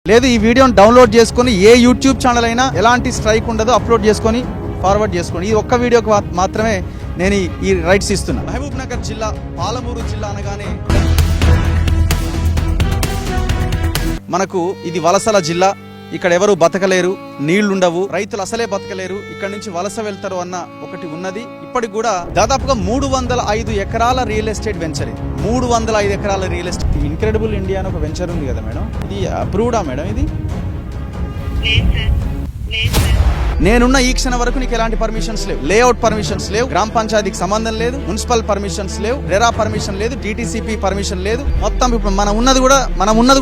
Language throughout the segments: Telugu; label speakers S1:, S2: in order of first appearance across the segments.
S1: లేదు ఈ వీడియోని డౌన్లోడ్ చేసుకొని ఏ యూట్యూబ్ ఛానల్ అయినా ఎలాంటి స్ట్రైక్ ఉండదు, అప్లోడ్ చేసుకొని ఫార్వర్డ్ చేసుకోండి. ఈ ఒక్క వీడియోకి మాత్రమే నేను ఈ రైట్స్ ఇస్తున్నా. మహబూబ్ నగర్ జిల్లా, పాలమూరు జిల్లా అనగానే మనకు ఇది వలసల జిల్లా. ఇక్కడ ఎవరు బతకలేరు, నీళ్లుండవు, రైతులు అసలే బతకలేరు, ఇక్కడ నుంచి వలస వెళ్తారు అన్న ఒకటి ఉన్నది. ఇప్పటికి కూడా దాదాపుగా 305 ఎకరాల రియల్ ఎస్టేట్ వెంచర్. 305 ఎకరాల రియల్ ఎస్టేట్. ఇన్క్రెడిబుల్ ఇండియా అని ఒక వెంచర్ ఉంది కదా మేడం, ఇది అప్రూవ్డా మేడం? ఇది నేనున్న ఈ క్షణం వరకు నీకు ఎలాంటి పర్మిషన్స్ లేవు, లేఅవుట్ పర్మిషన్స్ లేవు, గ్రామ పంచాయతీకి సంబంధం లేదు, మున్సిపల్ పర్మిషన్స్ లేవు, రెరా పర్మిషన్ లేదు, డిటిసిపి పర్మిషన్ లేదు. మొత్తం ఇప్పుడు మనం ఉన్నది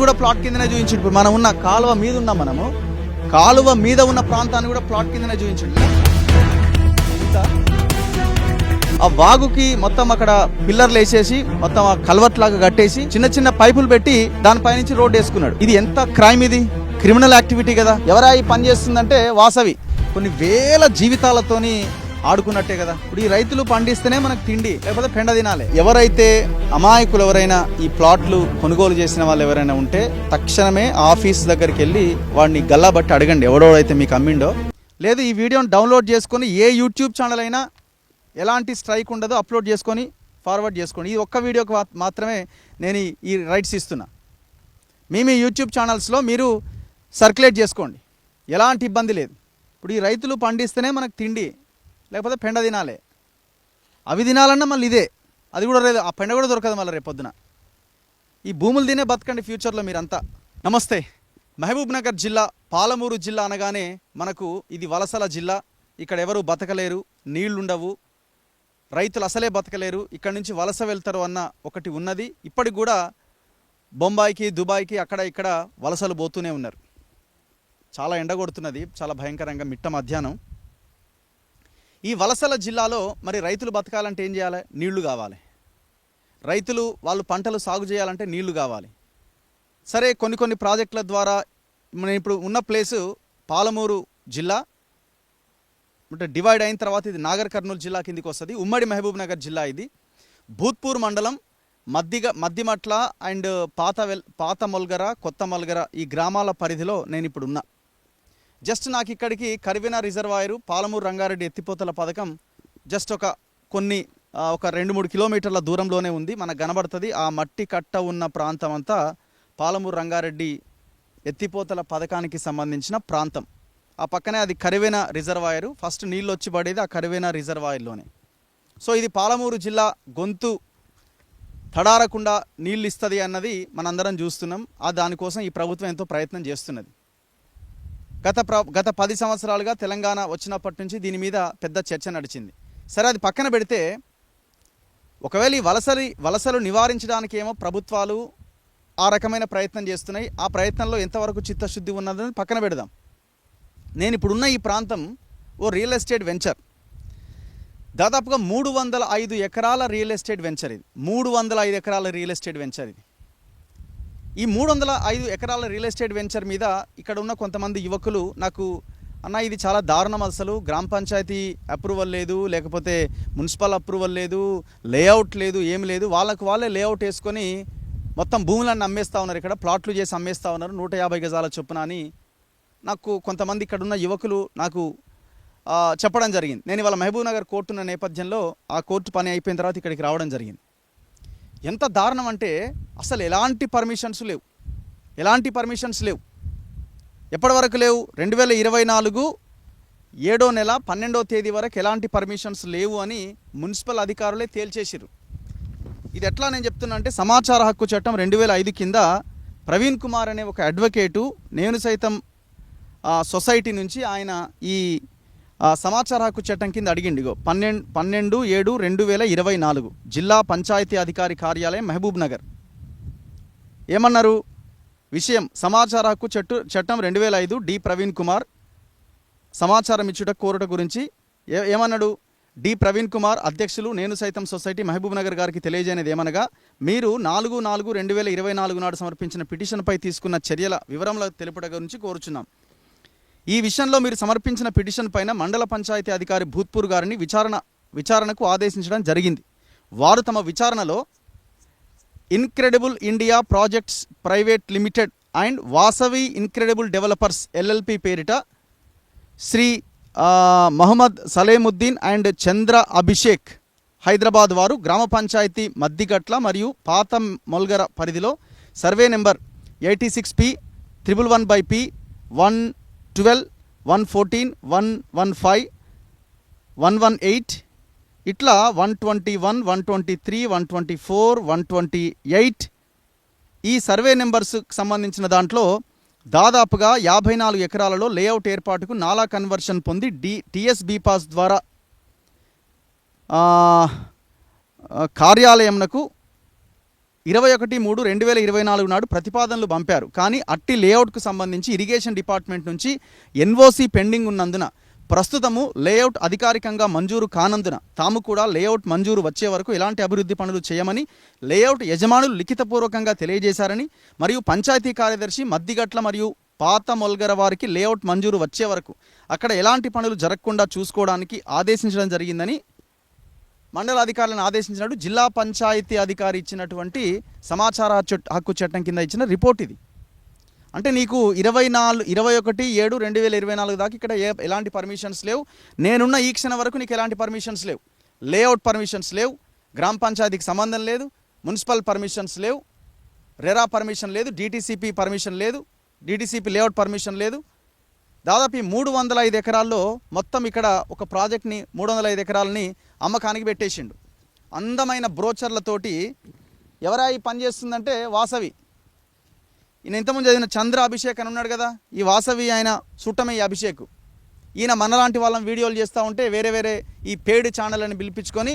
S1: కూడా ప్లాట్ కిందనే చూపించండి. ఇప్పుడు మనం ఉన్న కాలువ మీద ఉన్నాం, మనము కాలువ మీద ఉన్న ప్రాంతాన్ని కూడా ప్లాట్ కిందనే చూపించండి. ఆ వాగుకి మొత్తం అక్కడ పిల్లర్లు వేసేసి మొత్తం ఆ కల్వర్ట్ లాగా కట్టేసి చిన్న చిన్న పైపులు పెట్టి దానిపై నుంచి రోడ్డు వేసుకున్నాడు. ఇది ఎంత క్రైమ్, ఇది క్రిమినల్ యాక్టివిటీ కదా. ఎవరా ఈ పని చేస్తుందంటే వాసవి. కొన్ని వేల జీవితాలతోని ఆడుకున్నట్టే కదా. ఇప్పుడు ఈ రైతులు పండిస్తేనే మనకు తిండి, లేకపోతే పెండ తినాలి. ఎవరైతే అమాయకులు ఎవరైనా ఈ ప్లాట్లు కొనుగోలు చేసిన వాళ్ళు ఎవరైనా ఉంటే తక్షణమే ఆఫీస్ దగ్గరికి వెళ్ళి వాడిని గల్లాబట్టి అడగండి, ఎవడోడైతే మీకు అమ్మిండో. లేదు ఈ వీడియోని డౌన్లోడ్ చేసుకొని ఏ యూట్యూబ్ ఛానల్ అయినా ఎలాంటి స్ట్రైక్ ఉండదు, అప్లోడ్ చేసుకొని ఫార్వర్డ్ చేసుకోండి. ఈ ఒక్క వీడియోకి మాత్రమే నేను ఈ రైట్స్ ఇస్తున్నా. మీ యూట్యూబ్ ఛానల్స్లో మీరు సర్క్యులేట్ చేసుకోండి, ఎలాంటి ఇబ్బంది లేదు. ఇప్పుడు ఈ రైతులు పండిస్తేనే మనకు తిండి, లేకపోతే పెండ తినాలి. అవి తినాలన్నా మళ్ళీ ఇదే, అది కూడా లేదు, ఆ పెండ కూడా దొరకదు మళ్ళీ రేపొద్దున. ఈ భూములు తినే బతకండి ఫ్యూచర్లో మీరంతా. నమస్తే. మహబూబ్ నగర్ జిల్లా, పాలమూరు జిల్లా అనగానే మనకు ఇది వలసల జిల్లా. ఇక్కడ ఎవరు బతకలేరు, నీళ్లుండవు, రైతులు అసలే బతకలేరు, ఇక్కడ నుంచి వలస వెళ్తారు అన్న ఒకటి ఉన్నది. ఇప్పటికి కూడా బొంబాయికి, దుబాయ్కి అక్కడ ఇక్కడ వలసలు పోతూనే ఉన్నారు. చాలా ఎండ కొడుతున్నది, చాలా భయంకరంగా, మిట్ట మధ్యాహ్నం. ఈ వలసల జిల్లాలో మరి రైతులు బతకాలంటే ఏం చేయాలి? నీళ్లు కావాలి. రైతులు వాళ్ళు పంటలు సాగు చేయాలంటే నీళ్లు కావాలి. సరే, కొన్ని ప్రాజెక్టుల ద్వారా మనం ఇప్పుడు ఉన్న ప్లేసు పాలమూరు జిల్లా, అంటే డివైడ్ అయిన తర్వాత ఇది నాగర్ కర్నూలు జిల్లా కిందికి వస్తుంది. ఉమ్మడి మహబూబ్ నగర్ జిల్లా ఇది. భూత్పూర్ మండలం, మద్దిమట్ల అండ్ పాత మొల్గర, కొత్త మొల్గర ఈ గ్రామాల పరిధిలో నేను ఇప్పుడు ఉన్నా. జస్ట్ నాకు ఇక్కడికి కరివెన రిజర్వాయరు, పాలమూరు రంగారెడ్డి ఎత్తిపోతల పథకం జస్ట్ ఒక 2-3 కిలోమీటర్ల దూరంలోనే ఉంది. మనకు కనబడుతుంది ఆ మట్టి కట్ట ఉన్న ప్రాంతం అంతా పాలమూరు రంగారెడ్డి ఎత్తిపోతల పథకానికి సంబంధించిన ప్రాంతం. ఆ పక్కనే అది కరివెన రిజర్వాయరు. ఫస్ట్ నీళ్ళు వచ్చి పడేది ఆ కరివెన రిజర్వాయర్లోనే. సో ఇది పాలమూరు జిల్లా గొంతు తడారకుండా నీళ్ళు ఇస్తుంది అన్నది మనందరం చూస్తున్నాం. దానికోసం ఈ ప్రభుత్వం ఎంతో ప్రయత్నం చేస్తున్నది. గత 10 సంవత్సరాలుగా తెలంగాణ వచ్చినప్పటి నుంచి దీని మీద పెద్ద చర్చ నడిచింది. సరే, అది పక్కన పెడితే ఒకవేళ ఈ వలసలు నివారించడానికి ఏమో ప్రభుత్వాలు ఆ రకమైన ప్రయత్నం చేస్తున్నాయి. ఆ ప్రయత్నంలో ఎంతవరకు చిత్తశుద్ధి ఉన్నదని పక్కన పెడదాం. నేను ఇప్పుడున్న ఈ ప్రాంతం ఓ రియల్ ఎస్టేట్ వెంచర్. దాదాపుగా 305 ఎకరాల రియల్ ఎస్టేట్ వెంచర్ ఇది. 305 ఎకరాల రియల్ ఎస్టేట్ వెంచర్ ఇది. ఈ 305 ఎకరాల రియల్ ఎస్టేట్ వెంచర్ మీద ఇక్కడ ఉన్న కొంతమంది యువకులు నాకు, అన్న ఇది చాలా దారుణం, అసలు గ్రామ పంచాయతీ అప్రూవల్ లేదు, లేకపోతే మున్సిపల్ అప్రూవల్ లేదు, లేఅవుట్ లేదు, ఏం లేదు, వాళ్ళే లేఅవుట్ వేసుకొని మొత్తం భూములన్నీ అమ్మేస్తూ ఉన్నారు, ఇక్కడ ప్లాట్లు చేసి అమ్మేస్తూ ఉన్నారు 150 గజాల చొప్పున అని నాకు కొంతమంది ఇక్కడున్న యువకులు నాకు చెప్పడం జరిగింది. నేను ఇవాళ మహబూబ్ నగర్ కోర్టు ఉన్న నేపథ్యంలో ఆ కోర్టు పని అయిపోయిన తర్వాత ఇక్కడికి రావడం జరిగింది. ఎంత దారుణం అంటే అసలు ఎలాంటి పర్మిషన్స్ లేవు. ఎప్పటి వరకు లేవు? 2024 7వ నెల 12వ తేదీ వరకు ఎలాంటి పర్మిషన్స్ లేవు అని మున్సిపల్ అధికారులే తేల్చేసిరు. ఇది ఎట్లా నేను చెప్తున్నా అంటే, సమాచార హక్కు చట్టం 2005 కింద ప్రవీణ్ కుమార్ అనే ఒక అడ్వకేటు నేను సైతం సొసైటీ నుంచి ఆయన ఈ సమాచార హక్కు చట్టం కింద అడిగిండిగో 12/7/2024 జిల్లా పంచాయతీ అధికారి కార్యాలయం మహబూబ్ నగర్. ఏమన్నారు? విషయం సమాచార హక్కు చట్టం 2005 డి ప్రవీణ్ కుమార్ సమాచారం ఇచ్చుట కోరుట గురించి ఏమన్నాడు? డి ప్రవీణ్ కుమార్ అధ్యక్షులు నేను సైతం సొసైటీ మహబూబ్ నగర్ గారికి తెలియజేయనిది ఏమనగా, మీరు 4/4/2024 నాడు సమర్పించిన పిటిషన్పై తీసుకున్న చర్యల వివరముల తెలుపుట గురించి కోరుచున్నాం. ఈ విషయంలో మీరు సమర్పించిన పిటిషన్ పైన మండల పంచాయతీ అధికారి భూత్పూర్ గారిని విచారణకు ఆదేశించడం జరిగింది. వారు తమ విచారణలో incredible India projects private limited and Vasavi incredible developers LLP పేరిట శ్రీ మహమ్మద్ సలేముద్దీన్ అండ్ చంద్ర అభిషేక్ హైదరాబాద్ వారు గ్రామ పంచాయతీ మద్దిగట్ల మరియు పాత మొల్గర పరిధిలో సర్వే నెంబర్ 86P 111/P 112 114 115 118 ఇట్లా 121 123 124 128 ఈ సర్వే నెంబర్స్కి సంబంధించిన దాంట్లో దాదాపుగా 54 ఎకరాలలో లేఅవుట్ ఏర్పాటుకు నాలా కన్వర్షన్ పొంది టీఎస్బీ పాస్ ద్వారా కార్యాలయంనకు 21/3/2024 నాడు ప్రతిపాదనలు పంపారు. కానీ అట్టి లేఅవుట్కు సంబంధించి ఇరిగేషన్ డిపార్ట్మెంట్ నుంచి ఎన్ఓసి పెండింగ్ ఉన్నందున ప్రస్తుతము లేఅవుట్ అధికారికంగా మంజూరు కానందున తాము కూడా లేఅవుట్ మంజూరు వచ్చే వరకు ఎలాంటి అభివృద్ధి పనులు చేయమని లేఅవుట్ యజమానులు లిఖితపూర్వకంగా తెలియజేశారని మరియు పంచాయతీ కార్యదర్శి మద్దిగట్ల మరియు పాత మొల్గర వారికి లేఅవుట్ మంజూరు వచ్చే వరకు అక్కడ ఎలాంటి పనులు జరగకుండా చూసుకోవడానికి ఆదేశించడం జరిగిందని మండల అధికారులను ఆదేశించినట్టు జిల్లా పంచాయతీ అధికారి ఇచ్చినటువంటి సమాచార హక్కు చట్టం కింద ఇచ్చిన రిపోర్ట్ ఇది. అంటే నీకు 21/7/2024 దాకా ఇక్కడ ఎలాంటి పర్మిషన్స్ లేవు. నేనున్న ఈ క్షణం వరకు నీకు ఎలాంటి పర్మిషన్స్ లేవు. లేఅవుట్ పర్మిషన్స్ లేవు, గ్రామ పంచాయతీకి సంబంధం లేదు, మున్సిపల్ పర్మిషన్స్ లేవు, రెరా పర్మిషన్ లేదు, డిటిసిపి పర్మిషన్ లేదు, డిటిసిపి లేఅవుట్ పర్మిషన్ లేదు. దాదాపు 305 ఎకరాల్లో మొత్తం ఇక్కడ ఒక ప్రాజెక్ట్ని 305 ఎకరాలని అమ్మకానికి పెట్టేసిండు. అందమైన బ్రోచర్లతోటి. ఎవరా ఈ పని చేస్తుందంటే వాసవి. ఈయన ఇంతకుముందు చదివిన చంద్ర అభిషేక్ అని ఉన్నాడు కదా, ఈ వాసవి ఆయన చుట్టమే ఈ అభిషేక్. ఈయన మనలాంటి వాళ్ళని వీడియోలు చేస్తూ ఉంటే వేరే ఈ పేడ్ ఛానల్ అని పిలిపించుకొని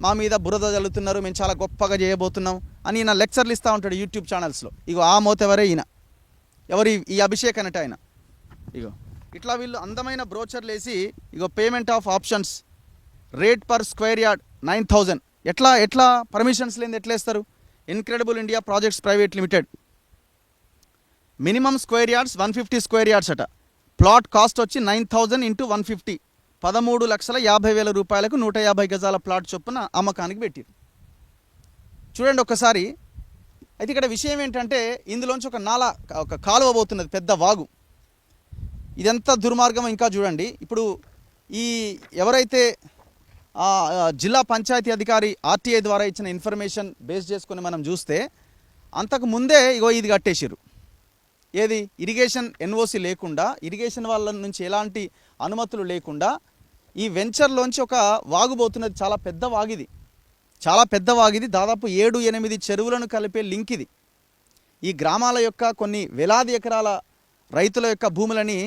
S1: మా మీద బురద జల్లుతున్నారు, మేము చాలా గొప్పగా చేయబోతున్నాం అని ఈయన లెక్చర్లు ఇస్తూ ఉంటాడు యూట్యూబ్ ఛానల్స్లో. ఇగో ఆ మోతెవరే ఈయన. ఎవరి ఈ అభిషేక్ అన్నట్టు ఆయన. ఇగో ఇట్లా వీళ్ళు అందమైన బ్రోచర్లు వేసి ఇగో payment of options, rate per square yard 9,000. ఎట్లా పర్మిషన్స్ లేని ఎట్లా ఇస్తారు? Incredible India projects private limited. Minimum square yards 150 square yards అట. ప్లాట్ కాస్ట్ వచ్చి 9,000 × 150 13,50,000 రూపాయలకు 150 గజాల ప్లాట్ చొప్పున అమ్మకానికి పెట్టారు. చూడండి ఒక్కసారి. అయితే ఇక్కడ విషయం ఏంటంటే ఇందులోంచి ఒక కాలువ పోతున్నది, పెద్ద వాగు. ఇదంతా దుర్మార్గం. ఇంకా చూడండి, ఇప్పుడు ఈ ఎవరైతే జిల్లా పంచాయతీ అధికారి ఆర్టీఐ ద్వారా ఇచ్చిన ఇన్ఫర్మేషన్ బేస్ చేసుకుని మనం చూస్తే అంతకు ముందే ఇగో ఇది కట్టేసారు. ఏది? ఇరిగేషన్ ఎన్ఓసి లేకుండా, ఇరిగేషన్ వాళ్ళ నుంచి ఎలాంటి అనుమతులు లేకుండా ఈ వెంచర్లోంచి ఒక వాగు పోతున్నది. చాలా పెద్ద వాగిది, చాలా పెద్ద వాగిది. దాదాపు 7-8 చెరువులను కలిపే లింక్ ఇది. ఈ గ్రామాల యొక్క కొన్ని వేలాది ఎకరాల రైతుల యొక్క భూములని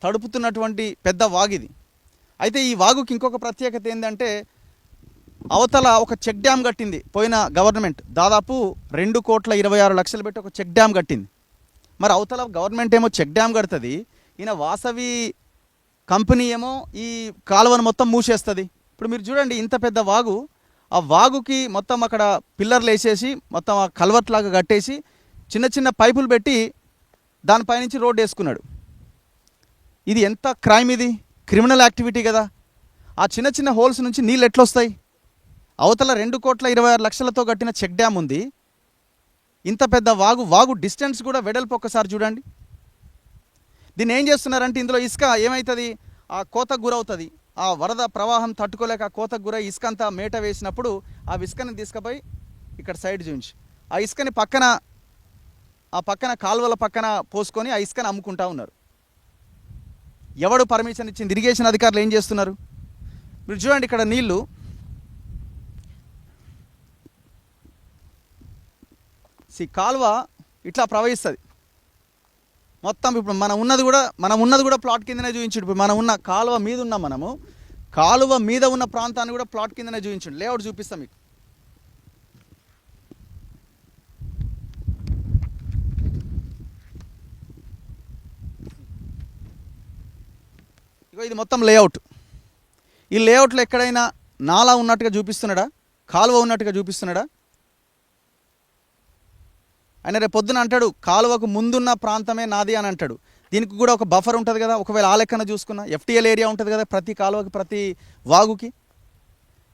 S1: తడుపుతున్నటువంటి పెద్ద వాగిది. అయితే ఈ వాగుకి ఇంకొక ప్రత్యేకత ఏంటంటే అవతల ఒక చెక్ డ్యామ్ కట్టింది పోయిన గవర్నమెంట్. దాదాపు 2,26,00,000 పెట్టి ఒక చెక్ డ్యామ్ కట్టింది. మరి అవతల గవర్నమెంట్ ఏమో చెక్ డ్యామ్ కడుతుంది, ఈయన వాసవి కంపెనీ ఏమో ఈ కాలువను మొత్తం మూసేస్తుంది. ఇప్పుడు మీరు చూడండి, ఇంత పెద్ద వాగు, ఆ వాగుకి మొత్తం అక్కడ పిల్లర్లు వేసేసి మొత్తం ఆ కల్వర్ట్ లాగా కట్టేసి చిన్న చిన్న పైపులు పెట్టి దానిపైనుంచి రోడ్డు వేసుకున్నాడు. ఇది ఎంత క్రైమ్! ఇది క్రిమినల్ యాక్టివిటీ కదా. ఆ చిన్న చిన్న హోల్స్ నుంచి నీళ్ళు ఎట్లొస్తాయి? అవతల 2,26,00,000 కట్టిన చెక్ డ్యామ్ ఉంది, ఇంత పెద్ద వాగు డిస్టెన్స్ కూడా వెడల్పు ఒక్కసారి చూడండి. దీన్ని ఏం చేస్తున్నారంటే ఇందులో ఇసుక ఏమవుతుంది, ఆ కోతకు గురవుతుంది. ఆ వరద ప్రవాహం తట్టుకోలేక ఆ కోతకు గురై ఇసుక అంతా మేట వేసినప్పుడు ఆ ఇసుకని తీసుకుపోయి ఇక్కడ సైడ్ చూపించి ఆ ఇసుకని పక్కన కాలువల పక్కన పోసుకొని ఆ ఇసుకని అమ్ముకుంటా ఉన్నారు. ఎవడు పర్మిషన్ ఇచ్చింది? ఇరిగేషన్ అధికారులు ఏం చేస్తున్నారు? మీరు చూడండి, ఇక్కడ నీళ్లు కాలువ ఇట్లా ప్రవహిస్తుంది మొత్తం. ఇప్పుడు మనం ఉన్నది కూడా ప్లాట్ కిందనే చూపించండి. ఇప్పుడు మనం ఉన్న కాలువ మీద ఉన్నాం, మనము కాలువ మీద ఉన్న ప్రాంతాన్ని కూడా ప్లాట్ కిందనే చూపించండి. లేఅవుట్ చూపిస్తాం మీకు. ఇది మొత్తం లేఅవుట్. ఈ లేఅవుట్లో ఎక్కడైనా నాలా ఉన్నట్టుగా చూపిస్తున్నాడా? కాలువ ఉన్నట్టుగా చూపిస్తున్నాడా? ఆయన రేపు పొద్దున అంటాడు కాలువకు ముందున్న ప్రాంతమే నాది అని అంటాడు. దీనికి కూడా ఒక బఫర్ ఉంటుంది కదా. ఒకవేళ ఆ లెక్కన చూసుకున్నా ఎఫ్టీఎల్ ఏరియా ఉంటుంది కదా ప్రతి కాలువకి, ప్రతి వాగుకి.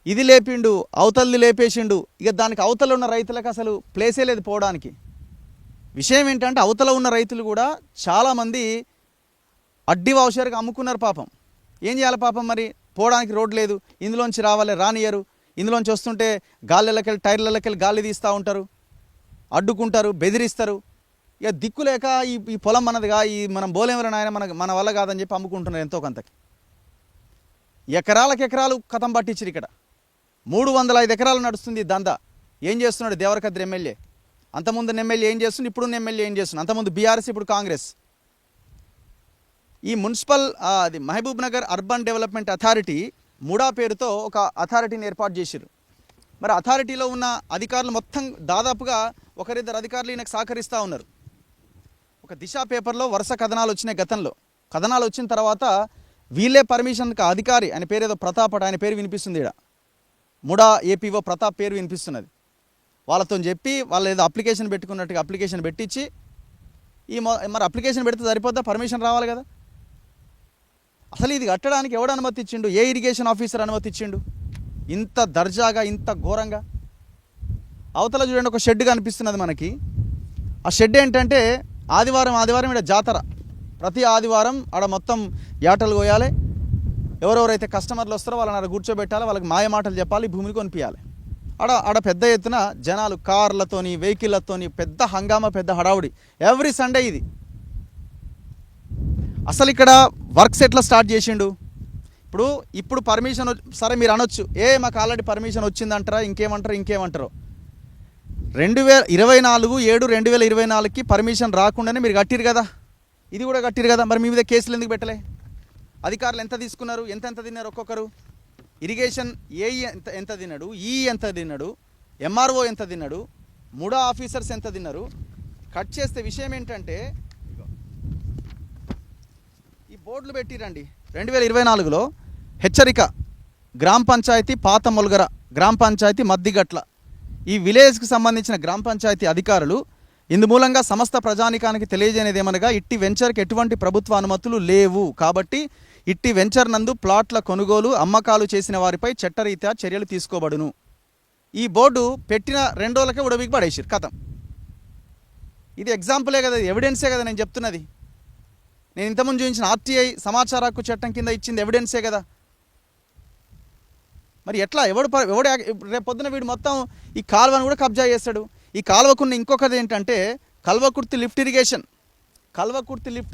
S1: ఇది లేపిండు, అవతలది లేపేసిండు. ఇక దానికి అవతల ఉన్న రైతులకు అసలు ప్లేసే లేదు పోవడానికి. విషయం ఏంటంటే అవతల ఉన్న రైతులు కూడా చాలామంది అడ్డి వాషర్గా అమ్ముకున్నారు పాపం. ఏం చేయాలి పాపం, మరి పోవడానికి రోడ్ లేదు, ఇందులోంచి రావాలి రానియరు, ఇందులోంచి వస్తుంటే గాలిళ్ళకెళ్ళి టైర్లకెళ్ళి గాలి తీస్తూ ఉంటారు, అడ్డుకుంటారు, బెదిరిస్తారు. ఇక దిక్కులేక ఈ పొలం మనదిగా, ఈ మనం బోలేమని ఆయన మన వల్ల కాదని చెప్పి అమ్ముకుంటున్నారు ఎంతో కొంతకి. ఎకరాలు కథం పట్టించారు. ఇక్కడ 305 ఎకరాలు నడుస్తుంది దందా. ఏం చేస్తున్నాడు దేవరకద్రి ఎమ్మెల్యే, అంతకుముందు ఎమ్మెల్యే ఏం చేస్తుంది, ఇప్పుడు ఎమ్మెల్యే ఏం చేస్తుంది, అంతకుముందు బీఆర్ఎస్ ఇప్పుడు కాంగ్రెస్. ఈ మున్సిపల్ అది Mahabubnagar urban development authority MUDA పేరుతో ఒక అథారిటీని ఏర్పాటు చేశారు. మరి అథారిటీలో ఉన్న అధికారులు మొత్తం దాదాపుగా ఒకరిద్దరు అధికారులు ఈయనకు సహకరిస్తూ ఉన్నారు. ఒక దిశ పేపర్లో వరుస కథనాలు వచ్చినాయి గతంలో. కథనాలు వచ్చిన తర్వాత వీళ్ళే పర్మిషన్కి అధికారి, ఆయన పేరు ఏదో ప్రతాప్, ఆయన పేరు వినిపిస్తుంది, ఇక్కడ ముడా ఏపీఓ ప్రతాప్ పేరు వినిపిస్తున్నది. వాళ్ళతో చెప్పి వాళ్ళు ఏదో అప్లికేషన్ పెట్టుకున్నట్టుగా అప్లికేషన్ పెట్టించి మరి అప్లికేషన్ పెడితే సరిపోద్దా, పర్మిషన్ రావాలి కదా. అసలు ఇది కట్టడానికి ఎవడు అనుమతి ఇచ్చిండు, ఏ ఇరిగేషన్ ఆఫీసర్ అనుమతి ఇచ్చిండు ఇంత దర్జాగా, ఇంత ఘోరంగా? అవతల చూడండి ఒక షెడ్ కనిపిస్తున్నది మనకి. ఆ షెడ్ ఏంటంటే ఆదివారం ఇక్కడ జాతర, ప్రతి ఆదివారం ఆడ మొత్తం యాటలు కోయాలి, ఎవరెవరైతే కస్టమర్లు వస్తారో వాళ్ళని ఆడ కూర్చోబెట్టాలి, వాళ్ళకి మాయ మాటలు చెప్పాలి, భూమిని కొనిపించాలి. ఆడ పెద్ద ఎత్తున జనాలు కార్లతోని వెహికల్లతోని పెద్ద హంగామా, పెద్ద హడావుడి ఎవ్రీ సండే ఇది. అసలు ఇక్కడ వర్క్స్ ఎట్లా స్టార్ట్ చేసిండు? ఇప్పుడు పర్మిషన్ సరే మీరు అనొచ్చు, మాకు ఆల్రెడీ పర్మిషన్ వచ్చిందంటారా, ఇంకేమంటారో 2024/7/2024కి పర్మిషన్ రాకుండానే మీరు కట్టిరు కదా, ఇది కూడా కట్టిరు కదా, మరి మీ మీద కేసులు ఎందుకు పెట్టలే? అధికారులు ఎంత తీసుకున్నారు, ఎంత తిన్నారు ఒక్కొక్కరు? ఇరిగేషన్ ఏఈ ఎంత తిన్నాడు, ఎంత తిన్నాడు, ఎంఆర్ఓ ఎంత తిన్నాడు, ముడా ఆఫీసర్స్ ఎంత తిన్నారు? కట్ చేస్తే విషయం ఏంటంటే ఈ బోర్డులు పెట్టిరండి. 2024లో హెచ్చరిక, గ్రామ పంచాయతీ పాత మొలగర, గ్రామ పంచాయతీ మద్దిగట్ల, ఈ విలేజ్కి సంబంధించిన గ్రామ పంచాయతీ అధికారులు ఇందు మూలంగా సమస్త ప్రజానికానికి తెలియజేయనిది ఏమనగా, ఇట్టి వెంచర్కి ఎటువంటి ప్రభుత్వ అనుమతులు లేవు కాబట్టి ఇట్టి వెంచర్ నందు ప్లాట్ల కొనుగోలు అమ్మకాలు చేసిన వారిపై చట్టరీత్యా చర్యలు తీసుకోబడును. ఈ బోర్డు పెట్టిన 2 రోజులకే ఉడవికి పడేసారు కథం. ఇది ఎగ్జాంపులే కదా, ఎవిడెన్సే కదా నేను చెప్తున్నది. నేను ఇంతకుముందు చూపించిన ఆర్టీఐ సమాచార హక్కు చట్టం కింద ఇచ్చింది ఎవిడెన్సే కదా. మరి ఎట్లా ఎవడు రేపు పొద్దున వీడు మొత్తం ఈ కాలువను కూడా కబ్జా చేస్తాడు. ఈ కాలువకున్న ఇంకొకటి ఏంటంటే కల్వకుర్తి లిఫ్ట్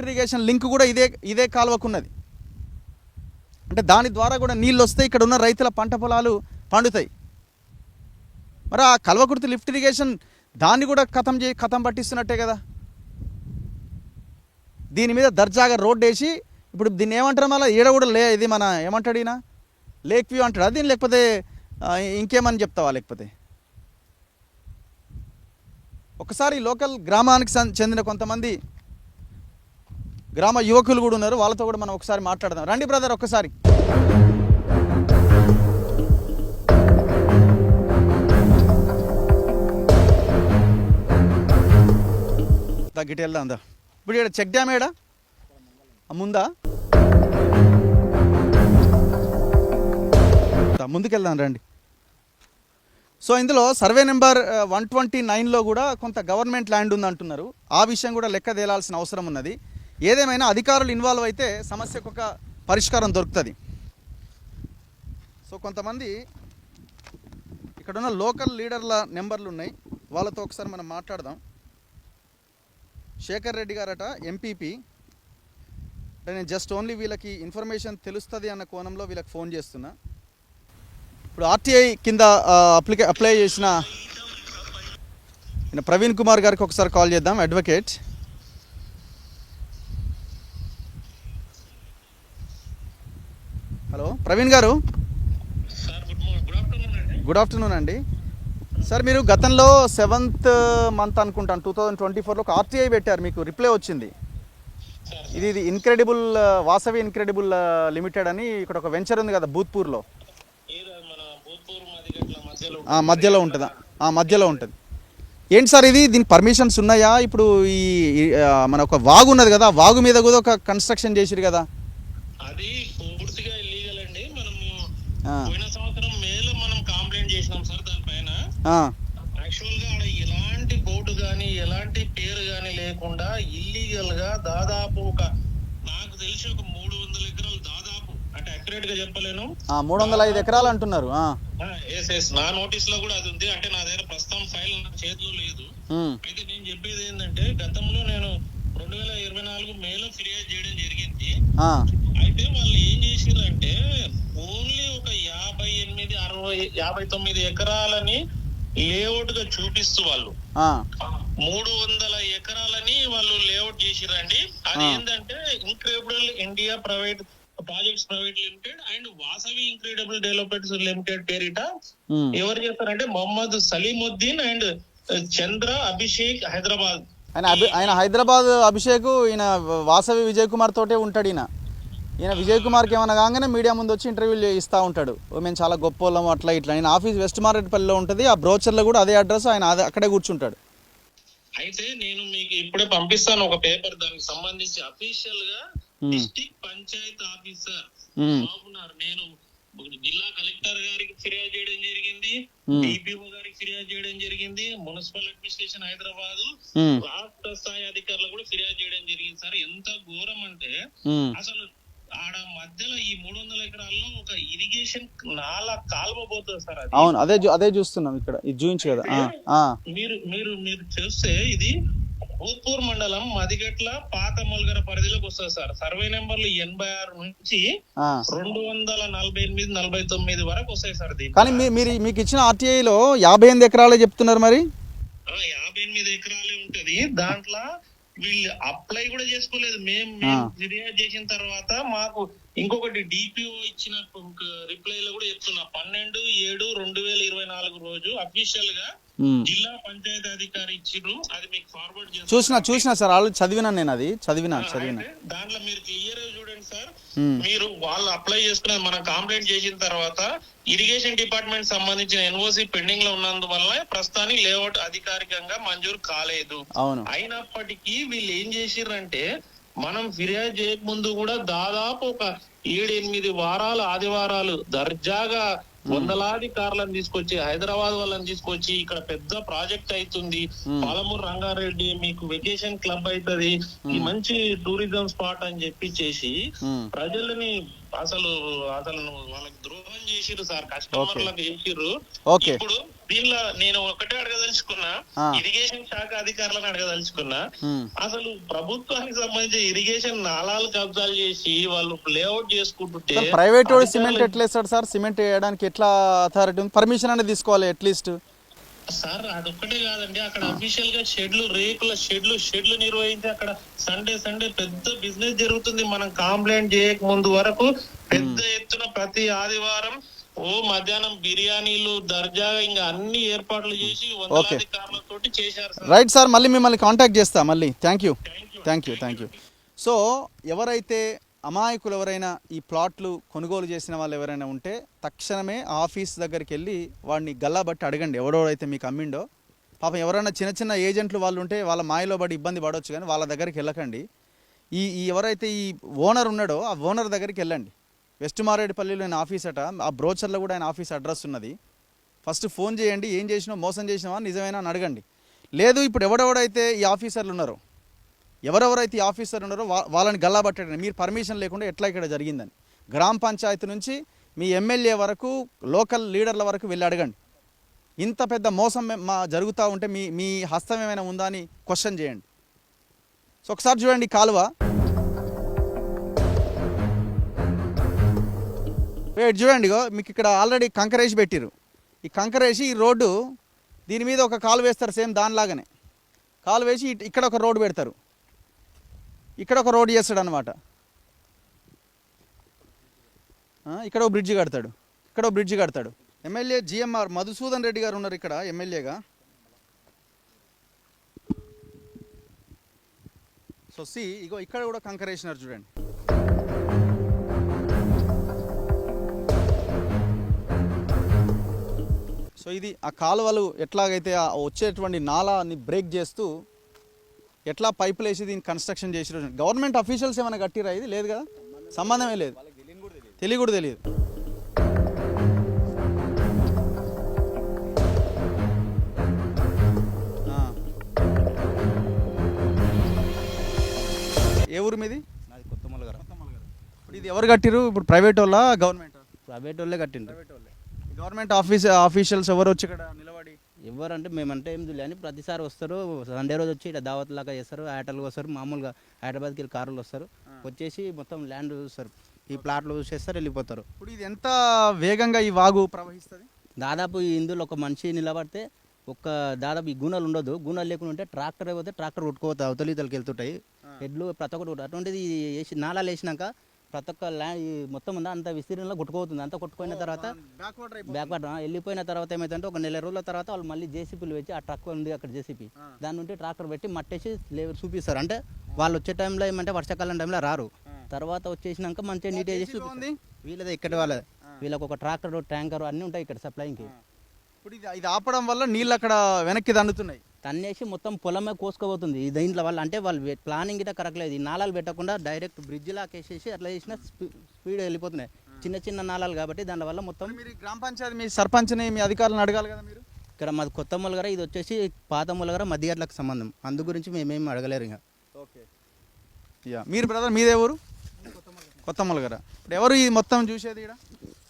S1: ఇరిగేషన్ లింక్ కూడా ఇదే కాలువకున్నది. అంటే దాని ద్వారా కూడా నీళ్ళు వస్తాయి, ఇక్కడ ఉన్న రైతుల పంట పొలాలు పండుతాయి. మరి ఆ కల్వకుర్తి లిఫ్ట్ ఇరిగేషన్ దాన్ని కూడా కథం పట్టిస్తున్నట్టే కదా. దీని మీద దర్జాగా రోడ్డు వేసి ఇప్పుడు దీన్ని ఏమంటారు, మళ్ళీ ఈడ కూడా ఇది మన ఏమంటాడు ఈయన, లేక్ వ్యూ అంటాడు అది, లేకపోతే ఇంకేమని చెప్తావా? లేకపోతే ఒకసారి లోకల్ గ్రామానికి చెందిన కొంతమంది గ్రామ యువకులు కూడా ఉన్నారు, వాళ్ళతో కూడా మనం ఒకసారి మాట్లాడదాం. రండి బ్రదర్ ఒక్కసారి. తగ్గిటి వెళ్దా అందా. ఇప్పుడు ఇక్కడ చెక్ డ్యామ్ ఏడా ముందా, ముందుకెళ్దాం రండి. సో ఇందులో సర్వే నెంబర్ 129లో కూడా కొంత గవర్నమెంట్ ల్యాండ్ ఉంది అంటున్నారు. ఆ విషయం కూడా లెక్క తేలాల్సిన అవసరం ఉన్నది. ఏదేమైనా అధికారులు ఇన్వాల్వ్ అయితే సమస్యకు ఒక పరిష్కారం దొరుకుతుంది. సో కొంతమంది ఇక్కడున్న లోకల్ లీడర్ల నెంబర్లు ఉన్నాయి, వాళ్ళతో ఒకసారి మనం మాట్లాడదాం. శేఖర్ రెడ్డి గారట ఎంపీపీ. అంటే నేను జస్ట్ ఓన్లీ వీళ్ళకి ఇన్ఫర్మేషన్ తెలుస్తుంది అన్న కోణంలో వీళ్ళకి ఫోన్ చేస్తున్నా. ఇప్పుడు ఆర్టీఐ కింద అప్లై చేసిన ప్రవీణ్ కుమార్ గారికి ఒకసారి కాల్ చేద్దాం, అడ్వకేట్. హలో ప్రవీణ్ గారు. గుడ్ ఆఫ్టర్నూన్ అండి. సార్ మీరు గతంలో 7th మంత్ అనుకుంటాను 2024లో ఒక ఆర్టీఐ పెట్టారు, మీకు రిప్లై వచ్చింది. ఇది ఇన్క్రెడిబుల్ వాసవి ఇన్క్రెడిబుల్ లిమిటెడ్ అని ఇక్కడ ఒక వెంచర్ ఉంది కదా భూత్పూర్లో, మధ్యలో ఉంటుందా? మధ్యలో ఉంటుంది. ఏంటి సార్ ఇది, దీనికి పర్మిషన్స్ ఉన్నాయా? ఇప్పుడు ఈ మన ఒక వాగు ఉన్నది కదా, వాగు మీద కూడా ఒక కన్స్ట్రక్షన్ చేసిరు కదా.
S2: అది పూర్తిగా ఇల్లీగల్ అండి. మనము పోయిన సంవత్సరం మేలో మనం కంప్లైంట్ చేసినాం సార్ దానిపైన. యాక్చువల్ గా ఎలాంటి బోర్డు బోర్డు గాని ఎలాంటి పేరు గాని లేకుండా ఇల్లీగల్ గా దాదాపు నాకు తెలిసి 300 ఎకరాలు దాదాపు, అంటే అక్యురేట్ గా చెప్పలేను,
S1: 305 ఎకరాలు అంటున్నారు.
S2: నా నోటీస్ లో కూడా అది ఉంది. అంటే నా దగ్గర ప్రస్తుతం ఫైల్ నా చేతిలో లేదు. అయితే నేను చెప్పేది ఏంటంటే, గతంలో నేను 2024 మేలో ఫిర్యాదు చేయడం జరిగింది. అయితే వాళ్ళు ఏం చేసిరంటే ఓన్లీ 58, 60, 59 ఎకరాలని లేఅవుట్ గా చూపిస్తూ వాళ్ళు 300 ఎకరాలని వాళ్ళు లేఅవుట్ చేసిరండి. అది ఏంటంటే incredible India private projects private limited and Vasavi incredible developments limited పేరిట ఎవరు చేస్తారంటే మొహమ్మద్ సలీముద్దీన్ అండ్ చంద్ర అభిషేక్ హైదరాబాద్.
S1: ఆయన హైదరాబాద్ అభిషేక్, ఈయన వాసవి విజయ్ కుమార్ తోటే ఉంటాడు. ఈయన విజయ్ కుమార్కి ఏమైనా కాగానే మీడియా ముందు వచ్చి ఇంటర్వ్యూలు ఇస్తూ ఉంటాడు. మేము చాలా గొప్ప వాళ్ళం అట్లా ఇట్లా. ఆయన ఆఫీస్ వెస్ట్ మార్కెట్పల్లిలో ఉంటుంది. ఆ బ్రోచర్లో కూడా అదే అడ్రస్, ఆయన అక్కడే కూర్చుంటాడు.
S2: అయితే నేను మీకు ఇప్పుడే పంపిస్తాను ఒక పేపర్, దానికి సంబంధించి అఫీషియల్ గా డిస్ట్రిక్ట్ పంచాయత్ ఆఫీసర్ బాబునారు నేను జిల్లా కలెక్టర్ గారికి ఫిర్యాదు చేయడం జరిగింది, డిపిఓ గారికి ఫిర్యాదు చేయడం జరిగింది, మున్సిపల్ అడ్మినిస్ట్రేషన్ హైదరాబాద్ రాష్ట్ర స్థాయి అధికారులు కూడా ఫిర్యాదు చేయడం జరిగింది. సార్ ఎంత ఘోరం అంటే అసలు ఆడ మధ్యలో ఈ 300 ఎకరాల్లో ఒక ఇరిగేషన్ నాలా కాల్వబోతుంది సార్.
S1: అవును, అదే చూస్తున్నాం ఇక్కడ, ఇది చూపించు కదా.
S2: మీరు చూస్తే ఇది భూత్పూర్ మండలం మదిగట్ల పాత మొలగర పరిధిలోకి వస్తుంది సార్. సర్వే నెంబర్లు 86 నుంచి 248, 49 వరకు వస్తాయి సార్.
S1: కానీ మీకు ఇచ్చిన ఆర్టీఐలో 58 ఎకరాలే చెప్తున్నారు. మరి
S2: 58 ఎకరాలే ఉంటది. దాంట్లో వీళ్ళు అప్లై కూడా చేసుకోలేదు. మేము ఫిర్యాదు చేసిన తర్వాత మాకు ఇంకొకటి డిపిఓ ఇచ్చిన రిప్లైలో కూడా చెప్తున్నా, 12/7/2024 రోజు అఫీషియల్ గా జిల్లా పంచాయతీ అధికారి ఇచ్చిర్రు. అది మీకు ఫార్వర్డ్ చేస్తాను.
S1: చూసినా సార్, ఆల్రెడీ చదివినా నేను, అది చదివినా.
S2: దాంట్లో మీరు క్లియర్ చూడండి సార్. మీరు వాళ్ళు అప్లై చేసుకునేది మనం కంప్లైంట్ చేసిన తర్వాత ఇరిగేషన్ డిపార్ట్మెంట్ సంబంధించిన ఎన్ఓసి పెండింగ్ లో ఉన్నందువల్ల ప్రస్తుతానికి లేఅవుట్ అధికారికంగా మంజూరు కాలేదు. అయినప్పటికీ వీళ్ళు ఏం చేసిర్రంటే, మనం ఫిర్యాదు చేయక ముందు కూడా దాదాపు 7-8 వారాలు ఆదివారాలు దర్జాగా వందలాది కార్లను తీసుకొచ్చి హైదరాబాద్ వాళ్ళని తీసుకొచ్చి ఇక్కడ పెద్ద ప్రాజెక్ట్ అవుతుంది, పాలమూరు రంగారెడ్డి మీకు వెకేషన్ క్లబ్ అవుతుంది, ఈ మంచి టూరిజం స్పాట్ అని చెప్పి చేసి ప్రజలని అసలు వాళ్ళకి ద్రోహం చేసిర్రు సార్, కస్టమర్లకు చేసిర్రు. ఇప్పుడు దీనిలో నేను ఒకటే అడగదలుచుకున్నా, ఇరిగేషన్ శాఖ అధికారులను అడగదలుచుకున్నా, అసలు ప్రభుత్వానికి సంబంధించి ఇరిగేషన్ నాలాలు కబ్జాలు చేసి వాళ్ళు లేఅవుట్ చేసుకుంటుంటే
S1: ప్రైవేట్ సిమెంట్ ఎట్లా వేస్తాడు సార్? సిమెంట్ వేయడానికి ఎట్లా అథారిటీ ఉంది? పర్మిషన్ అనేది తీసుకోవాలి అట్లీస్ట్.
S2: సార్ అదొక్కటే కాదండి, అక్కడ అఫీషియల్ గా రేకుల షెడ్లు నిర్వహించి అక్కడ సండే పెద్ద బిజినెస్ జరుగుతుంది. మనం కంప్లైంట్ చేయక ముందు వరకు పెద్ద ఎత్తున ప్రతి ఆదివారం మధ్యాహ్నం బిర్యానీలు దర్జాగా ఇంకా అన్ని ఏర్పాట్లు చేసి వందలాది కార్లతోటి చేశారు.
S1: రైట్ సార్, మళ్ళీ మిమ్మల్ని కాంటాక్ట్ చేస్తా మళ్ళీ. Thank you. సో ఎవరైతే అమాయకులు ఎవరైనా ఈ ప్లాట్లు కొనుగోలు చేసిన వాళ్ళు ఎవరైనా ఉంటే తక్షణమే ఆఫీస్ దగ్గరికి వెళ్ళి వాడిని గల్లాబట్టి అడగండి, ఎవడోడైతే మీకు అమ్మిండో. పాపం ఎవరైనా చిన్న ఏజెంట్లు వాళ్ళు ఉంటే వాళ్ళ మాయలో పడి ఇబ్బంది పడవచ్చు, కానీ వాళ్ళ దగ్గరికి వెళ్ళకండి. ఈ ఎవరైతే ఈ ఓనర్ ఉన్నాడో ఆ ఓనర్ దగ్గరికి వెళ్ళండి. వెస్ట్ మారేడుపల్లిలో ఆయన ఆఫీస్ అట, ఆ బ్రోచర్లో కూడా ఆయన ఆఫీస్ అడ్రస్ ఉన్నది. ఫస్ట్ ఫోన్ చేయండి, ఏం చేసినావు, మోసం చేసినావా, నిజమేనా అని అడగండి. లేదు ఇప్పుడు ఎవరెవరైతే ఈ ఆఫీసర్లు ఉన్నారో వాళ్ళని గల్లాబట్టండి. మీరు పర్మిషన్ లేకుండా ఎట్లా ఇక్కడ జరిగిందని గ్రామ పంచాయతీ నుంచి మీ ఎమ్మెల్యే వరకు లోకల్ లీడర్ల వరకు వెళ్ళి అడగండి. ఇంత పెద్ద మోసం జరుగుతూ ఉంటే మీ హస్తం ఏమైనా ఉందా అని క్వశ్చన్ చేయండి. సో ఒకసారి చూడండి కాలువ, చూడండి మీకు ఇక్కడ ఆల్రెడీ కంకరేసి పెట్టిరు. ఈ కంకరేసి ఈ రోడ్డు దీని మీద ఒక కాలు వేస్తారు, సేమ్ దానిలాగానే కాలు వేసి ఇక్కడ ఒక రోడ్డు పెడతారు, ఇక్కడ ఒక రోడ్ చేస్తాడు అనమాట. ఇక్కడ ఒక బ్రిడ్జి కడతాడు. ఎమ్మెల్యే జిఎంఆర్ మధుసూదన్ రెడ్డి గారు ఉన్నారు ఇక్కడ ఎమ్మెల్యేగా. సో ఇగో ఇక్కడ కూడా కంకరేసినారు చూడండి. సో ఇది ఆ కాలువలు ఎట్లాగైతే వచ్చేటువంటి నాలాని బ్రేక్ చేస్తూ ఎట్లా పైపులు వేసి దీన్ని కన్స్ట్రక్షన్ చేసి గవర్నమెంట్ అఫీషియల్స్ ఏమైనా కట్టిరా? ఇది లేదు కదా, సంబంధమే లేదు, కూడా తెలియదు. ఏ ఊరు మీది?
S3: నాది కొత్త మొలగర.
S1: ఇప్పుడు ఇది ఎవరు కట్టిరు? ఇప్పుడు ప్రైవేట్ వాళ్ళ గవర్నమెంట్?
S3: ప్రైవేట్ వాళ్ళే కట్టిండ్రు.
S1: గవర్నమెంట్ ఆఫీషియల్స్ ఎవరు వచ్చి ఇక్కడ నిలబడి
S3: ఎవరంటే మేమంటే ఏం తెలియదు అని ప్రతిసారి వస్తారు. సండే రోజు వచ్చి ఇక్కడ దావత్ లాగా చేస్తారు. హైటల్గా వస్తారు. మామూలుగా హైదరాబాద్కి వెళ్ళి కార్లు వస్తారు. వచ్చేసి మొత్తం ల్యాండ్ చూస్తారు, ఈ ప్లాట్లు చూసేస్తారు, వెళ్ళిపోతారు.
S1: ఇప్పుడు ఇది ఎంత వేగంగా ఈ వాగు ప్రవహిస్తుంది?
S3: దాదాపు ఇందులో ఒక మనిషి నిలబడితే దాదాపు ఈ గూనెలు ఉండదు. గూనెలు లేకుండా ఉంటే ట్రాక్టర్ అయిపోతే ట్రాక్టర్ కొట్టుకోపోతాయి, అవతలి ఇతలకి వెళ్తుంటాయి. ఎడ్లు ప్రతి ఒక్కటి అటువంటిది వేసి నాలాలు వేసినాక ప్రతి ఒక్క ల్యాండ్ మొత్తం ఉందా అంత విస్తీర్ణంలో కొట్టుకుపోతుంది. అంతా కొట్టుకుపోయిన తర్వాత బ్యాక్వర్డ్ వెళ్ళిపోయిన తర్వాత ఏమైందంటే ఒక నెల రోజుల తర్వాత వాళ్ళు మళ్ళీ జేసీపీలు వచ్చి ఆ ట్రక్ ఉంది అక్కడ జేసీపీ దాని నుండి ట్రాక్టర్ పెట్టి మట్టేసి చూపిస్తారు. అంటే వాళ్ళు వచ్చే టైంలో ఏమంటే వర్షాకాలం టైంలో రారు. తర్వాత వచ్చేసినాక మంచిగా నీట్గా చేసి చూపిస్తుంది. వీళ్ళదే ఇక్కడ వాళ్ళది, వీళ్ళకి ఒక ట్రాక్టర్ ట్యాంకర్ అన్నీ ఉంటాయి ఇక్కడ సప్లైకి.
S1: ఇప్పుడు ఇది ఆపడం వల్ల నీళ్ళు అక్కడ వెనక్కి దండుతున్నాయి.
S3: తన్నేసి మొత్తం పొలమే కోసుకోబోతుంది దీంట్లో వల్ల. అంటే వాళ్ళు ప్లానింగ్ గిట్ట కరెక్ట్ లేదు. ఈ నాళాలు పెట్టకుండా డైరెక్ట్ బ్రిడ్జ్ లాకేసేసి అట్లా చేసిన స్పీడ్ వెళ్ళిపోతున్నాయి. చిన్న చిన్న నాళాలు కాబట్టి దాని వల్ల మొత్తం.
S1: మీరు గ్రామ పంచాయతీ మీ సర్పంచ్ని మీ అధికారులను అడగాలి కదా మీరు.
S3: ఇక్కడ మాది కొత్త మొలగర, ఇది వచ్చేసి పాత మొలగర మధ్యగట్లకు సంబంధం. అందు గురించి మేమేం అడగలేరు ఇంకా.
S1: ఓకే, మీరు బ్రదర్ మీదే ఊరు? కొత్త మొలగర. ఇప్పుడు ఎవరు ఈ మొత్తం చూసేది ఇక్కడ?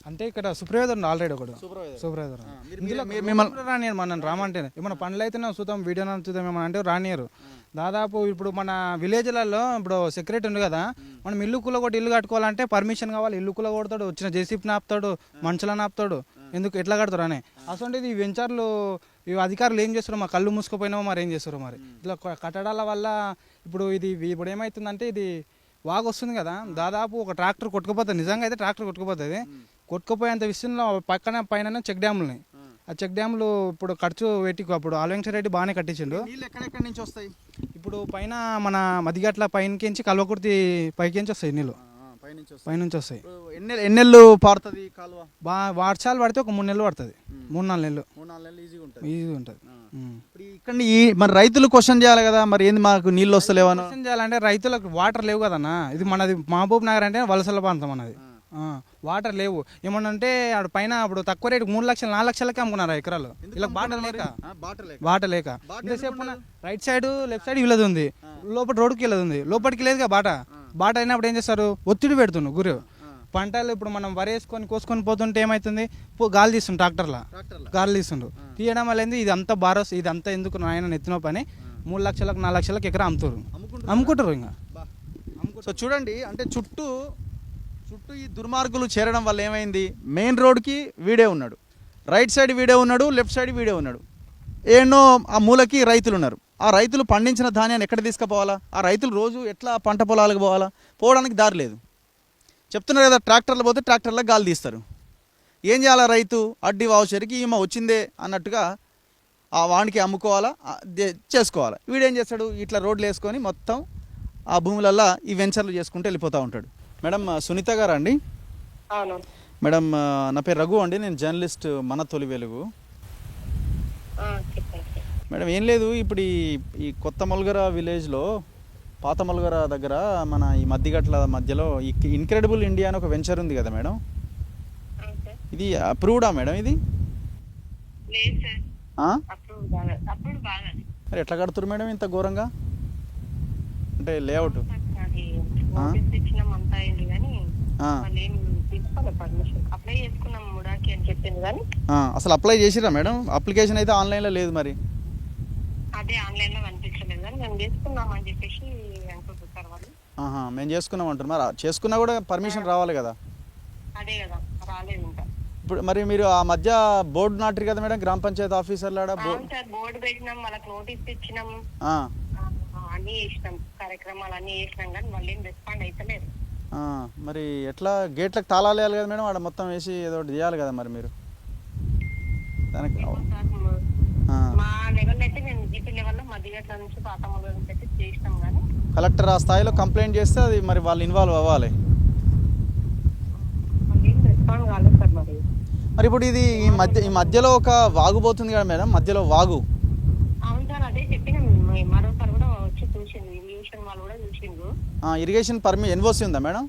S4: అంటే ఇక్కడ సూపర్వైజర్ ఆల్రెడీ ఒకడు సూపర్వైజర్ ఇందులో మిమ్మల్ని రానియరు. మనం రామంటే ఏమన్నా పనులు అయితే చూద్దాం, వీడియో చూద్దాం ఏమన్నా అంటే రానియరు. దాదాపు ఇప్పుడు మన విలేజ్లలో ఇప్పుడు సెక్రటరీ ఉంది కదా, మనం ఇల్లు కూలగొట్టి ఇల్లు కట్టుకోవాలంటే పర్మిషన్ కావాలి. ఇల్లు కూలగొడతాడు, వచ్చిన జేసీపీని ఆపుతాడు, మనుషులను ఆపుతాడు. ఎందుకు ఎట్లా కడతారు అని. అసలు ఈ వెంచర్లు ఈ అధికారులు ఏం చేస్తారో, మా కళ్ళు మూసుకుపోయినామో మరి ఏం చేస్తారో మరి. ఇట్లా కట్టడాల వల్ల ఇప్పుడు ఇప్పుడు ఏమవుతుందంటే ఇది వాగు వస్తుంది కదా, దాదాపు ఒక ట్రాక్టర్ కొట్టుకుపోతుంది. నిజంగా అయితే ట్రాక్టర్ కొట్టుకుపోతుంది. కొట్టుకుపోయేంత విషయంలో పైన చెక్ డ్యాములు ఉన్నాయి. ఆ చెక్ డ్యాములు ఇప్పుడు ఖర్చు పెట్టి అప్పుడు ఆలవెంకటరెడ్డి బాగానే కట్టించిండు.
S1: ఎక్కడెక్కడి నుంచి వస్తాయి?
S4: ఇప్పుడు పైన మన మదిగట్ల పైనకించి కల్వకుర్తి పైకించి వస్తాయి నీళ్ళు, పైనుంచి వస్తాయి.
S1: ఎన్ని నెలలు పారుతుంది కాలువ?
S4: వర్షాలు పడితే ఒక 3 నెలలు పడుతుంది. 3-4 నెలలు ఈజీగా ఉంటుంది.
S1: ఇక్కడ మరి రైతులు క్వశ్చన్ చేయాలి కదా, మరి ఏంది మాకు నీళ్ళు వస్తలేవా?
S4: క్వశ్చన్ చేయాలంటే రైతులకు వాటర్ లేవు కదన్నా. ఇది మనది మహబూబ్ నగర్ అంటే వలసల ప్రాంతం అన్నది. వాటర్ లేవు. ఏమన్నంటే ఆడ పైన ఇప్పుడు తక్కువ రేటు 3 లక్షలు 4 లక్షలకే అమ్ముకున్నారు ఎకరాలు. ఇలా బాట లేక ఇంతసేపు రైట్ సైడ్ లెఫ్ట్ సైడ్ వీళ్ళది ఉంది, లోపల రోడ్డుకి వెళ్ళదు ఉంది, లోపలికి లేదుగా బాట అయినప్పుడు ఏం చేస్తారు, ఒత్తిడి పెడుతుండ్రు గురి. పంటలు ఇప్పుడు మనం వరేసుకొని కోసుకొని పోతుంటే ఏమవుతుంది, గాలి తీస్తుండ్రు, ట్రాక్టర్లా గాలి తీస్తుండ్రు. తీయడం వల్ల ఏంది ఇది అంతా బారోస్, ఇది అంతా ఎందుకు నాయన నెత్తిన పని. 3 లక్షలకు 4 లక్షలకు ఎకరా అమ్ముకుంటారు ఇంకా.
S1: సో చూడండి, అంటే చుట్టూ ఈ దుర్మార్గులు చేరడం వల్ల ఏమైంది, మెయిన్ రోడ్కి వీడే ఉన్నాడు, రైట్ సైడ్ వీడే ఉన్నాడు, లెఫ్ట్ సైడ్ వీడే ఉన్నాడు, ఏనో ఆ మూలకి రైతులు ఉన్నారు. ఆ రైతులు పండించిన ధాన్యాన్ని ఎక్కడ తీసుకుపోవాలా? ఆ రైతులు రోజు ఎట్లా పంట పొలాలకు పోవాలా? పోవడానికి దారి లేదు. చెప్తున్నారు కదా, ట్రాక్టర్లు పోతే ట్రాక్టర్లకు గాలి తీస్తారు. ఏం చేయాలా రైతు? అడ్డి వావుచరికి ఈమె వచ్చిందే అన్నట్టుగా ఆ వానికి అమ్ముకోవాలా, చేసుకోవాలా. వీడేం చేస్తాడు, ఇట్లా రోడ్లు వేసుకొని మొత్తం ఆ భూములల్లో ఈ వెంచర్లు చేసుకుంటూ వెళ్ళిపోతూ ఉంటాడు. మేడం సునీత గారా అండి? మేడం నా పేరు రఘు అండి, నేను జర్నలిస్ట్ మన తొలి వెలుగు. మేడం ఏం లేదు, ఇప్పుడు ఈ కొత్త మొలగర విలేజ్లో పాత మొలగర దగ్గర మన ఈ మధ్యగట్ల మధ్యలో ఈ ఇన్క్రెడిబుల్ ఇండియా అని ఒక వెంచర్ ఉంది కదా మేడం, ఇది అప్రూవ్డా మేడం? ఇది మరి ఎట్లా కడుతున్నారు మేడం ఇంత ఘోరంగా? అంటే లేఅవుట్ అసలు అప్లై చేసిరా మేడం? అప్లికేషన్ అయితే ఆన్లైన్లో లేదు. మరి మేము చేసుకున్నాం అంటారు. మరి చేసుకున్నా కూడా పర్మిషన్ రావాలి కదా. ఇప్పుడు మరి మీరు ఆ మధ్య బోర్డు నాటారు కదా మేడం, గ్రామ పంచాయతీ ఆఫీసర్లు
S5: బోర్డు పెట్టినాం, వాళ్ళకి నోటీస్ ఇచ్చినాం, అన్ని చేసినాం, కార్యక్రమాలు అన్ని చేసినాం, కానీ మళ్ళీ రెస్పాండ్ అయితలేదు.
S1: మరి ఎట్లా గేట్లకు తాళాలు వేయాలి కదా మేడం, ఆడ మొత్తం వేసి ఏదో ఒకటి చేయాలి కదా మరి మీరు దానికి.
S5: మా లెవెల్ అయితే మేము జీపీ లెవెల్లో మధ్యగట్ల నుంచి పాత మొదలు పెట్టి చేసినాం, కానీ
S1: కలెక్టర్ ఆ స్థాయిలో కంప్లైంట్ చేస్తే అది మరి వాళ్ళు ఇన్వాల్వ్ అవ్వాలి.
S5: రెస్పాండ్ కాలేదు సార్.
S1: మరి ఇప్పుడు ఇది ఈ మధ్యలో ఒక వాగు పోతుంది కదా మేడం, మధ్యలో వాగు.
S5: అవును సార్, అదే చెప్పినాం. మరోసారి కూడా వచ్చి చూసింది, ఇరిగేషన్ వాళ్ళు కూడా చూసిండ్రు.
S1: ఇరిగేషన్ ఎన్ఓసి ఉందా మేడం?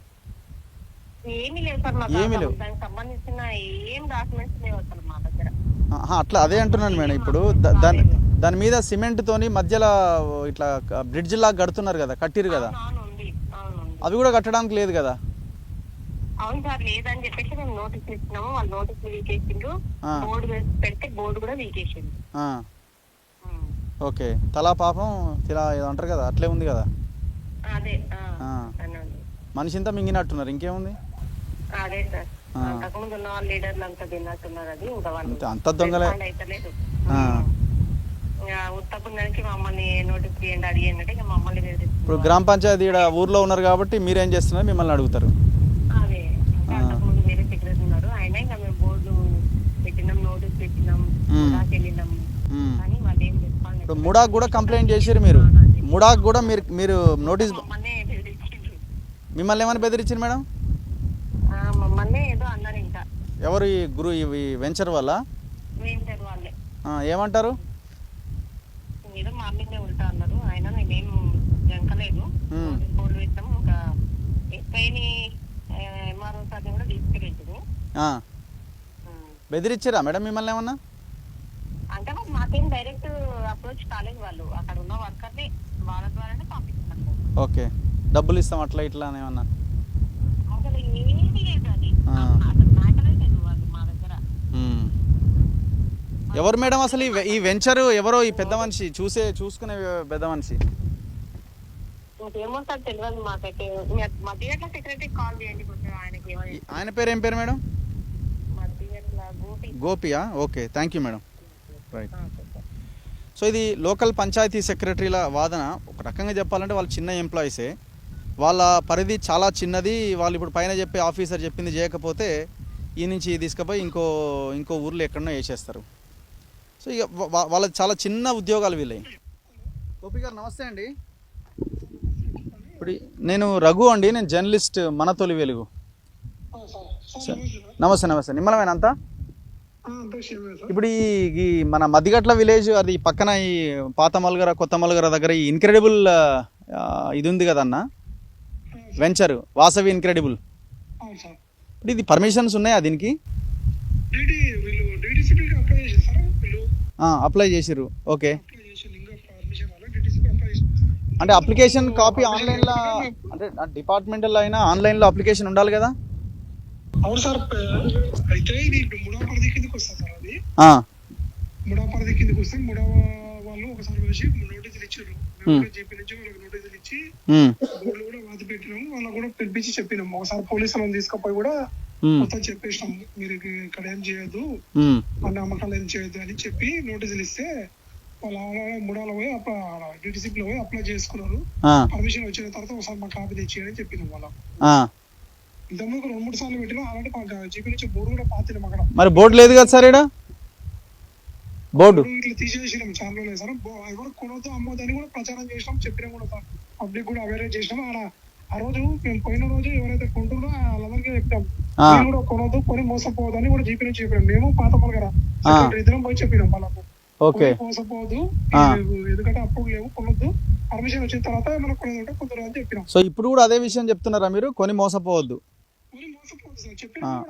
S5: ఏమీ లేవు సార్,
S1: ఏమీ లేవు,
S5: దానికి సంబంధించిన ఏం డాక్యుమెంట్స్ లేవు అసలు మా దగ్గర.
S1: అట్లా అదే అంటున్నాను మేడం. ఇప్పుడు దాని మీద సిమెంట్ తోని మధ్యలో ఇట్లా బ్రిడ్జ్ లాగా కడుతున్నారు కదా, కట్టిరు కదా. అవి కూడా కట్టడానికి లేదు కదా.
S5: అవును సార్, లేదని చెప్పేసి మేము నోటీస్ ఇచ్చినాము. వాళ్ళు నోటీస్ వీకేసిండ్రు. బోర్డు పెడితే బోర్డు కూడా వీకేసిండు.
S1: ఓకే, తలా పాపం ఇలా ఏదో అంటారు కదా, అట్లే ఉంది కదా.
S5: అదే
S1: మనిషి ఇంతా మింగినట్టున్నారు, ఇంకేముంది.
S5: అదే సార్, అంతకుముందు ఉన్న వాళ్ళు లీడర్లు అంతా తిన్నట్టున్నారు. అది ఇంకా వాళ్ళు
S1: అంత దొంగలే
S5: అయితలేదు. ఉత్తపుణ్యానికి మమ్మల్ని నోటీస్ చేయండి అడిగండి అంటే మమ్మల్ని
S1: ఇప్పుడు గ్రామ పంచాయతీ ఊర్లో ఉన్నారు కాబట్టి మీరేం చేస్తున్నారు, మిమ్మల్ని అడుగుతారు.
S5: అదే అంతకుముందు వేరే సెక్రటరీ ఉన్నారు, ఆయన ఇంకా మేము బోర్డు పెట్టినాం, నోటీస్ పెట్టినాం, వెళ్ళినాం కానీ వాళ్ళు ఏం రెస్పాండ్.
S1: ఇప్పుడు ముడాకు కూడా కంప్లైంట్ చేసారు మీరు, ముడాకు కూడా మీరు నోటీస్ మిమ్మల్ని ఏమైనా బెదిరించారు మేడం?
S5: మమ్మల్ని ఏదో అన్నారు. ఇంకా
S1: ఎవరు ఈ ఈ వెంచర్ వల్ల
S5: వాళ్ళే
S1: ఏమంటారు?
S5: ఏదో మా మీద ఉంటా అన్నారు. ఆయన నేనేం జంకలేదు, బోర్డు పెట్టాం. ఇంకా ఎస్ఐని ఎంఆర్ఓ సార్ని కూడా తీసుకెళ్ళింది.
S1: బెదిరించారా మేడం మిమ్మల్ని ఏమన్నా?
S5: అంటే మాకేం డైరెక్ట్ అప్రోచ్ కాలేదు, వాళ్ళు అక్కడ ఉన్న వర్కర్ని వాళ్ళ ద్వారానే పంపిస్తారు.
S1: ఓకే, డబ్బులు ఇస్తాం అట్లా ఇట్లా ఏమన్నా?
S5: అసలు ఏమీ లేదు, అది అసలు మ్యాటరే లేదు వాళ్ళు మా దగ్గర.
S1: ఎవరు మేడం అసలు ఈ వెంచర్ ఎవరో, ఈ పెద్ద మనిషి చూసుకునే పెద్ద మనిషి?
S5: ఏమో సార్ తెలియదు మాకైతే. మధ్యగట్ల సెక్రటరీ కాల్ చేయండి కొంచెం ఆయనకి.
S1: ఆయన పేరు ఏం పేరు మేడం?
S5: మధ్యగట్ల
S1: గోపియా? Okay, thank you madam. Right. So ఇది లోకల్ పంచాయతీ సెక్రటరీల వాదన. ఒక రకంగా చెప్పాలంటే వాళ్ళు చిన్న ఎంప్లాయీసే, వాళ్ళ పరిధి చాలా చిన్నది. వాళ్ళు ఇప్పుడు పైన చెప్పే ఆఫీసర్ చెప్పింది చేయకపోతే ఈ నుంచి తీసుకుపోయి ఇంకో ఊర్లో ఎక్కడనో వేసేస్తారు. సో ఇక వాళ్ళకి చాలా చిన్న ఉద్యోగాలు వీళ్ళవి. గోపి గారు నమస్తే అండి. ఇప్పుడు నేను రఘు అండి, నేను జర్నలిస్ట్ మన తొలి వెలుగు. నమస్తే నమస్తే, నిమ్మలమేనా అంతా? ఇప్పుడు ఈ మన మధ్యగట్ల విలేజ్ అది పక్కన ఈ పాత మల్గర కొత్త మల్గర దగ్గర ఈ ఇన్క్రెడిబుల్ ఇది ఉంది కదన్న వెంచర్, వాసవి ఇన్క్రెడిబుల్. ఇప్పుడు ఇది పర్మిషన్స్ ఉన్నాయా దీనికి? అప్లై చేసిర్రు. ఓకే, అంటే అప్లికేషన్ కాపీ ఆన్లైన్లో, అంటే డిపార్ట్మెంటల్ అయినా ఆన్లైన్లో అప్లికేషన్ ఉండాలి కదా?
S6: అవును సార్, అయితే ఇది ముడా పరిధి కిందకి వస్తుంది సార్. అది ముడా పరిధి కిందకి వస్తే ముడా వాళ్ళు ఒకసారి వచ్చి నోటీసులు ఇచ్చారు. జీపీ నుంచి వాళ్ళకి నోటీసులు ఇచ్చి బోర్డులు కూడా వాది పెట్టినాము. వాళ్ళకి కూడా పిలిపించి చెప్పినాము. ఒకసారి పోలీసులను తీసుకుపోయి కూడా మొత్తం చెప్పేసినాము, మీరు ఇక్కడ ఏం చేయొద్దు, మన అమ్మకాలు ఏం చేయొద్దు అని చెప్పి నోటీసులు ఇస్తే వాళ్ళ ముడాలో పోయి డిటిసిపిలో పోయి అప్లై చేసుకున్నారు. పర్మిషన్ వచ్చిన తర్వాత ఒకసారి మా కాపీ తెచ్చేయని చెప్పినాం వాళ్ళకు. ఇంతకుముందు 2-3 సార్లు పెట్టినా అలాంటి జీపీ నుంచి బోర్డు కూడా పాతినాం అక్కడ.
S1: మరి బోర్డు లేదు కదా సార్, ఇక్కడ బోర్డు
S6: ఇట్లా తీసేసినాం. చాలా లేదు సార్, ఎవరు కొనొద్దు అమ్మొద్దు అని కూడా ప్రచారం చేసినాం, చెప్పినాం కూడా సార్. పబ్లిక్ కూడా అవేర్ చేసినాం. ఆ రోజు మేము పోయిన రోజు ఎవరైతే కొంటున్నారో వాళ్ళందరికీ చెప్పాం, మీరు కూడా కొనొద్దు, కొని మోసపోవద్దు అని కూడా జీపీ నుంచి చెప్పినాం. మేము పాత పలకరా ఇద్దరం పోయి చెప్పినాం వాళ్ళకు, మోసపోవద్దు, ఎందుకంటే అప్పుడు లేవు, కొనొద్దు, పర్మిషన్ వచ్చిన తర్వాత మనం కొనేది కొందరు అని చెప్పినాం.
S1: సో ఇప్పుడు కూడా అదే విషయం చెప్తున్నారా మీరు, కొని మోసపోవద్దు?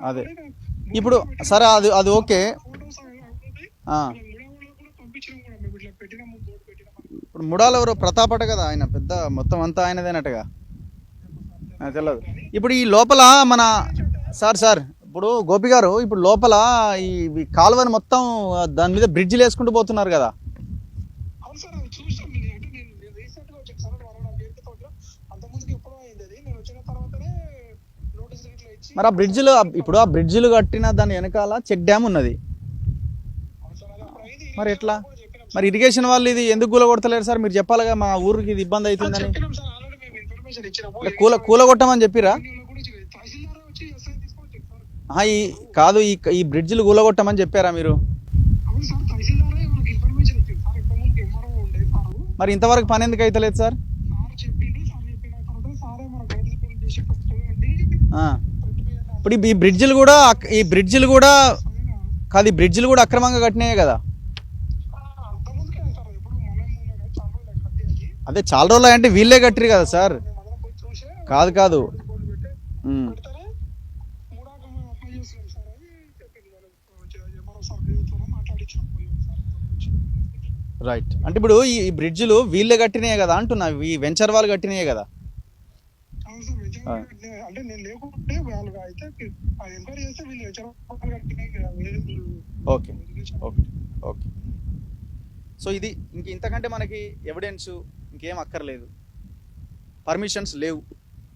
S1: అదే ఇప్పుడు సరే, అది ఓకే. ఇప్పుడు ముడాలు ఎవరు ప్రతాపట కదా, ఆయన పెద్ద మొత్తం అంతా ఆయనదేనట్టుగా తెలియదు. ఇప్పుడు ఈ లోపల మన సార్ ఇప్పుడు గోపి గారు, ఇప్పుడు లోపల ఈ కాలువని మొత్తం దాని మీద బ్రిడ్జిలు వేసుకుంటూ పోతున్నారు కదా. మరి ఆ బ్రిడ్జిలు, ఇప్పుడు ఆ బ్రిడ్జిలు కట్టిన దాని వెనకాల చెక్ డ్యామ్ ఉన్నది, మరి ఎట్లా? మరి ఇరిగేషన్ వాళ్ళు ఇది ఎందుకు కూలగొడతలేరు సార్? మీరు చెప్పాలిగా, మా ఊరికి ఇది ఇబ్బంది అవుతుందని. కూలగొట్టమని చెప్పిరా? కాదు, ఈ బ్రిడ్జిలు కూలగొట్టమని చెప్పారా మీరు? మరి ఇంతవరకు పని ఎందుకు అవుతలేదు సార్? ఇప్పుడు ఈ బ్రిడ్జిలు కూడా కాదు, ఈ బ్రిడ్జిలు కూడా అక్రమంగా కట్టినాయి కదా. అదే చాలా రోజులు అంటే వీళ్ళే కట్టిరు కదా సార్. కాదు రైట్. అంటే ఇప్పుడు ఈ బ్రిడ్జిలు వీళ్ళే కట్టినాయి కదా అంటున్నా, ఈ వెంచర్ వాళ్ళు కట్టినాయి కదా.
S6: అంటే నేను లేకుంటే వాళ్ళు అయితే ఎంక్వైరీ చేస్తే వీళ్ళు
S1: ఓకే ఓకే ఓకే. సో ఇది ఇంతకంటే మనకి ఎవిడెన్స్ ఇంకేం అక్కర్లేదు. పర్మిషన్స్ లేవు,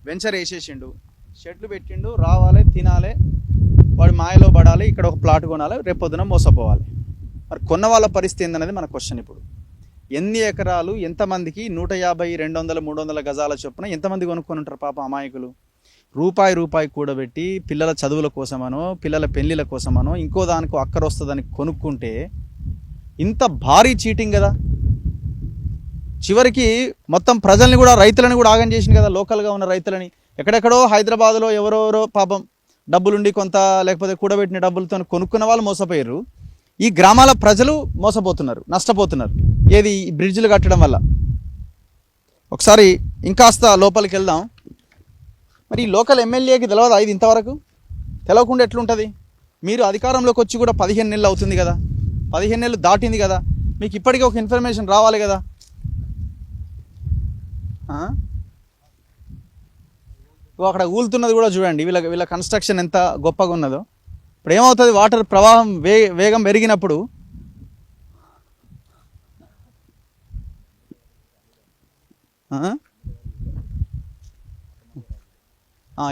S1: వెంచర్ వేసేసిండు, షెడ్లు పెట్టిండు, రావాలి తినాలి, వాడు మాయలో పడాలి, ఇక్కడ ఒక ప్లాట్ కొనాలి, రేపు పొద్దున మోసపోవాలి. మరి కొన్న వాళ్ళ పరిస్థితి ఏందనేది మన క్వశ్చన్. ఇప్పుడు ఎన్ని ఎకరాలు, ఎంతమందికి 150, 200, 300 గజాల చొప్పున ఎంతమంది కొనుక్కొని ఉంటారు పాప అమాయకులు. రూపాయి కూడబెట్టి పిల్లల చదువుల కోసమనో పిల్లల పెళ్లిల కోసమనో ఇంకో దానికో అక్కర వస్తుందని కొనుక్కుంటే ఇంత భారీ చీటింగ్ కదా. చివరికి మొత్తం ప్రజల్ని కూడా, రైతులని కూడా ఆగం చేసింది కదా. లోకల్గా ఉన్న రైతులని ఎక్కడెక్కడో హైదరాబాద్లో ఎవరెవరో పాపం డబ్బులుండి కొంత లేకపోతే కూడబెట్టిన డబ్బులతో కొనుక్కున్న వాళ్ళు మోసపోయారు. ఈ గ్రామాల ప్రజలు మోసపోతున్నారు, నష్టపోతున్నారు. ఏది ఈ బ్రిడ్జ్లు కట్టడం వల్ల. ఒకసారి ఇంకాస్త లోపలికి వెళ్దాం. మరి ఈ లోకల్ ఎమ్మెల్యేకి తెలియదా ఇది ఇంతవరకు? తెలవకుండా ఎట్లుంటుంది? మీరు అధికారంలోకి వచ్చి కూడా 15 నెలలు అవుతుంది కదా, 15 నెలలు దాటింది కదా, మీకు ఇప్పటికీ ఒక ఇన్ఫర్మేషన్ రావాలి కదా. అక్కడ ఊలుతున్నది కూడా చూడండి. వీళ్ళ కన్స్ట్రక్షన్ ఎంత గొప్పగా ఉన్నదో. ఇప్పుడు ఏమవుతుంది, వాటర్ ప్రవాహం వేగం పెరిగినప్పుడు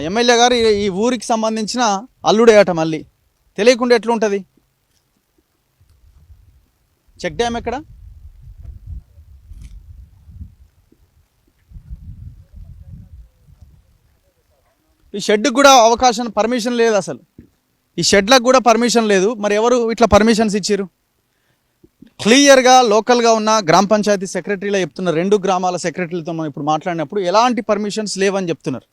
S1: ఎమ్మెల్యే గారు ఈ ఊరికి సంబంధించిన అల్లుడే అట, మళ్ళీ తెలియకుండా ఎట్లుంటుంది? చెక్ డ్యామ్ ఎక్కడ? ఈ షెడ్కి కూడా అవకాశం, పర్మిషన్ లేదు అసలు. ఈ షెడ్లకు కూడా పర్మిషన్ లేదు. మరి ఎవరు ఇట్లా పర్మిషన్స్ ఇచ్చారు? క్లియర్గా లోకల్గా ఉన్న గ్రామ పంచాయతీ సెక్రటరీలో చెప్తున్నారు. 2 గ్రామాల సెక్రటరీలతో మనం ఇప్పుడు మాట్లాడినప్పుడు ఎలాంటి పర్మిషన్స్ లేవని చెప్తున్నారు.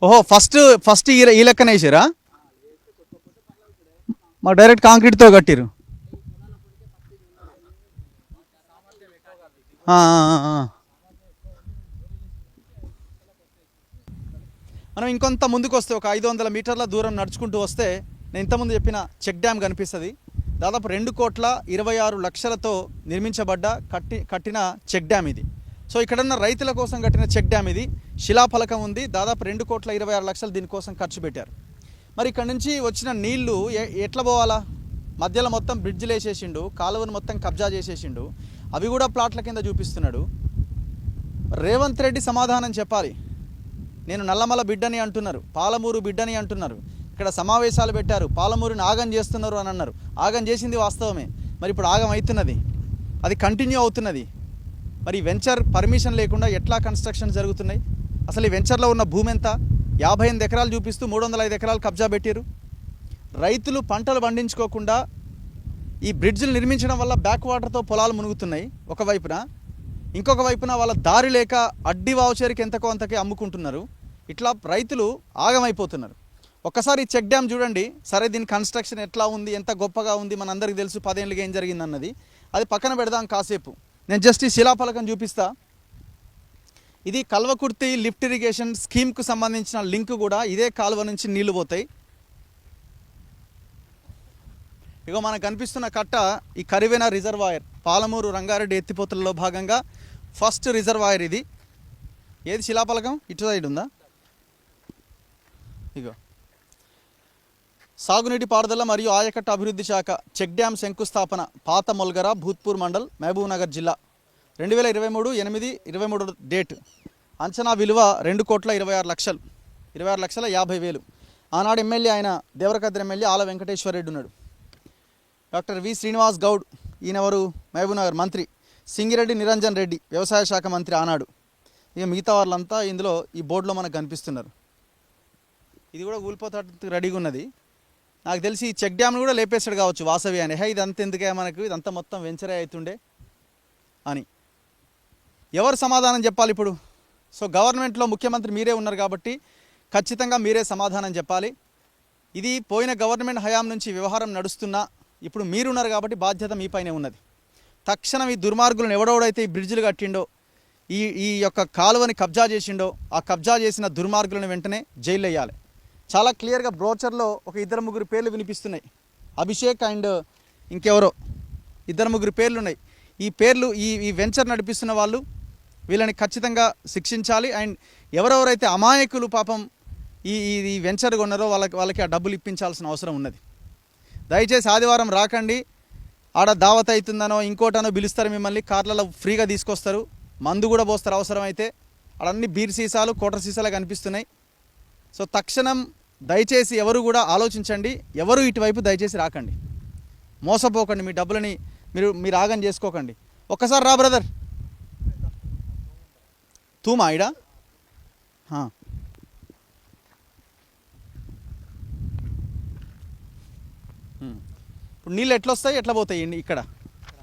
S1: ఓహో, ఫస్ట్ ఈ లెక్కన వేసారా? మా డైరెక్ట్ కాంక్రీట్తో కట్టిరు. మనం ఇంకొంత ముందుకు వస్తే ఒక 500 మీటర్ల దూరం నడుచుకుంటూ వస్తే నేను ఇంతకుముందు చెప్పిన చెక్ డ్యామ్ కనిపిస్తుంది. దాదాపు 2,26,00,000తో నిర్మించబడ్డ కట్టిన చెక్ డ్యామ్ ఇది. సో ఇక్కడున్న రైతుల కోసం కట్టిన చెక్ డ్యామ్ ఇది. శిలాఫలకం ఉంది. దాదాపు 2,26,00,000 దీనికోసం ఖర్చు పెట్టారు. మరి ఇక్కడ నుంచి వచ్చిన నీళ్లు ఎట్లా పోవాలా? మధ్యలో మొత్తం బ్రిడ్జ్లు వేసేసిండు, కాలువను మొత్తం కబ్జా చేసేసిండు, అవి కూడా ప్లాట్ల కింద చూపిస్తున్నాడు. రేవంత్ రెడ్డి సమాధానం చెప్పాలి. నేను నల్లమల బిడ్డని అంటున్నారు, పాలమూరు బిడ్డని అంటున్నారు, ఇక్కడ సమావేశాలు పెట్టారు, పాలమూరుని ఆగం చేస్తున్నారు అని అన్నారు. ఆగం చేసింది వాస్తవమే. మరి ఇప్పుడు ఆగం అవుతున్నది, అది కంటిన్యూ అవుతున్నది. మరి వెంచర్ పర్మిషన్ లేకుండా ఎట్లా కన్స్ట్రక్షన్ జరుగుతున్నాయి? అసలు ఈ వెంచర్లో ఉన్న భూమి ఎంత? 58 ఎకరాలు చూపిస్తూ 305 ఎకరాలు కబ్జా పెట్టారు. రైతులు పంటలు పండించుకోకుండా ఈ బ్రిడ్జ్లు నిర్మించడం వల్ల బ్యాక్ వాటర్తో పొలాలు మునుగుతున్నాయి ఒకవైపున. ఇంకొక వైపున వాళ్ళ దారి లేక అడ్డి వావుచేరికి ఎంతకో అంతకే అమ్ముకుంటున్నారు. ఇట్లా రైతులు ఆగమైపోతున్నారు. ఒక్కసారి చెక్ డ్యామ్ చూడండి. సరే, దీని కన్స్ట్రక్షన్ ఎట్లా ఉంది, ఎంత గొప్పగా ఉంది, మనందరికీ తెలుసు 10 ఏళ్ళుగా ఏం జరిగిందన్నది. అది పక్కన పెడదాం కాసేపు. నేను జస్ట్ ఈ శిలాఫలకం చూపిస్తా. ఇది కల్వకుర్తి లిఫ్ట్ ఇరిగేషన్ స్కీమ్కు సంబంధించిన లింక్ కూడా. ఇదే కాలువ నుంచి నీళ్లు పోతాయి. ఇగో మనకు కనిపిస్తున్న కట్ట ఈ కరివెన రిజర్వాయర్, పాలమూరు రంగారెడ్డి ఎత్తిపోతలలో భాగంగా ఫస్ట్ రిజర్వాయర్ ఇది. ఏది శిలాఫలకం? ఇటు సైడ్ ఉందా? ఇగో సాగునీటి పారుదల మరియు ఆయకట్ట అభివృద్ధి శాఖ చెక్ డ్యామ్ శంకుస్థాపన, పాత మొల్గర, భూత్పూర్ మండల్, మహబూబ్నగర్ జిల్లా, 2023/8/23 డేట్. అంచనా విలువ 2,26,00,000, 26,50,000. ఆనాడు ఎమ్మెల్యే ఆయన దేవరకద్ర ఎమ్మెల్యే ఆల వెంకటేశ్వర రెడ్డి ఉన్నాడు. డాక్టర్ వి శ్రీనివాస్ గౌడ్, ఈయనెవరు? మహబూబ్నగర్ మంత్రి. సింగిరెడ్డి నిరంజన్ రెడ్డి వ్యవసాయ శాఖ మంత్రి ఆనాడు. ఇక మిగతా వాళ్ళంతా ఇందులో ఈ బోర్డులో మనకు కనిపిస్తున్నారు. ఇది కూడా ఊలిపోతానికి రెడీగా ఉన్నది. నాకు తెలిసి ఈ చెక్ డ్యామ్ను కూడా లేపేస్తాడు కావచ్చు వాసవి అని. ఇదంతా ఎందుకే మనకు, ఇదంతా మొత్తం వెంచరే అవుతుండే అని. ఎవరు సమాధానం చెప్పాలి ఇప్పుడు? సో గవర్నమెంట్లో ముఖ్యమంత్రి మీరే ఉన్నారు కాబట్టి ఖచ్చితంగా మీరే సమాధానం చెప్పాలి. ఇది పోయిన గవర్నమెంట్ హయాం నుంచి వ్యవహారం నడుస్తున్నా ఇప్పుడు మీరున్నారు కాబట్టి బాధ్యత మీ పైనే ఉన్నది. తక్షణం ఈ దుర్మార్గులను ఎవడెవడైతే ఈ బ్రిడ్జిలు కట్టిండో ఈ యొక్క కాలువని కబ్జా చేసిండో ఆ కబ్జా చేసిన దుర్మార్గులను వెంటనే జైలు వేయాలి. చాలా క్లియర్గా బ్రోచర్లో ఒక 2-3 పేర్లు వినిపిస్తున్నాయి. అభిషేక్ అండ్ ఇంకెవరో 2-3 పేర్లు ఉన్నాయి. ఈ పేర్లు ఈ వెంచర్ నడిపిస్తున్న వాళ్ళు, వీళ్ళని ఖచ్చితంగా శిక్షించాలి. అండ్ ఎవరెవరైతే అమాయకులు పాపం ఈ వెంచర్ కొన్నారో వాళ్ళకి ఆ డబ్బులు ఇప్పించాల్సిన అవసరం ఉన్నది. దయచేసి ఆదివారం రాకండి. ఆడ దావత్ అవుతుందనో ఇంకోటనో పిలుస్తారు, మిమ్మల్ని కార్లలో ఫ్రీగా తీసుకొస్తారు, మందు కూడా పోస్తారు అవసరమైతే. అడన్నీ బీర్ సీసాలు కోటర్ సీసాలు కనిపిస్తున్నాయి. సో తక్షణం దయచేసి ఎవరు కూడా ఆలోచించండి, ఎవరు ఇటువైపు దయచేసి రాకండి, మోసపోకండి, మీ డబ్బులని మీరు ఆగం చేసుకోకండి. ఒక్కసారి రా బ్రదర్, తూమా ఇడా ఇప్పుడు నీళ్ళు ఎట్లా వస్తాయి ఎట్లా పోతాయి ఇక్కడ?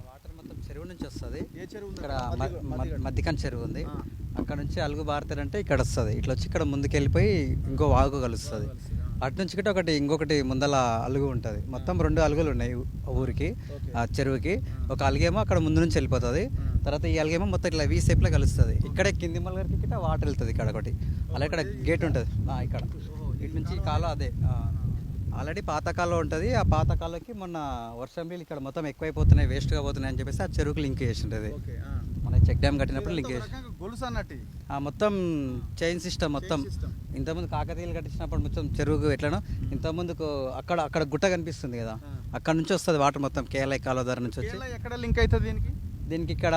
S7: వాటర్ మొత్తం చెరువు నుంచి వస్తుంది.
S1: ఏ చెరువు?
S7: ఇక్కడ మద్దికన్ చెరువు ఉంది. అక్కడ నుంచి అలుగు బారుతారంటే ఇక్కడ వస్తుంది. ఇట్లా వచ్చి ఇక్కడ ముందుకు వెళ్ళిపోయి ఇంకో వాగు కలుస్తుంది. అటు నుంచి కూడా ఇంకొకటి ముందల అలుగు ఉంటుంది. మొత్తం 2 అలుగులు ఉన్నాయి ఊరికి, ఆ చెరువుకి. ఒక అలుగేమో అక్కడ ముందు నుంచి వెళ్ళిపోతుంది, తర్వాత ఈ అలుగేమో మొత్తం ఇట్లా వీ షేప్లో కలుస్తుంది. ఇక్కడే కింది మల్లగారికి గిట్ట వాటర్ వెళ్తుంది ఇక్కడ ఒకటి. అలా ఇక్కడ గేట్ ఉంటుంది ఇక్కడ. ఇటు నుంచి కాలువ అదే ఆల్రెడీ పాత కాలువ ఉంటుంది. ఆ పాత కాలువకి మొన్న వర్షం నీళ్ళు ఇక్కడ మొత్తం ఎక్కువైపోతున్నాయి, వేస్ట్గా పోతున్నాయి అని చెప్పేసి ఆ చెరువుకి లింక్ చేసి ఉంటుంది. మన చెక్ డ్యామ్ కట్టినప్పుడు లింక్ చేసి
S1: గొలుసు అన్నట్టు
S7: మొత్తం చైన్ సిస్టమ్ మొత్తం. ఇంతకుముందు కాకతీయులు కట్టించినప్పుడు మొత్తం చెరువుకు ఎట్లనో ఇంతకుముందుకు అక్కడ గుట్ట కనిపిస్తుంది కదా, అక్కడ నుంచి వస్తుంది వాటర్ మొత్తం కేరళ కాలువ ద్వారా నుంచి వచ్చి.
S1: ఎక్కడ లింక్ అవుతుంది
S7: దీనికి ఇక్కడ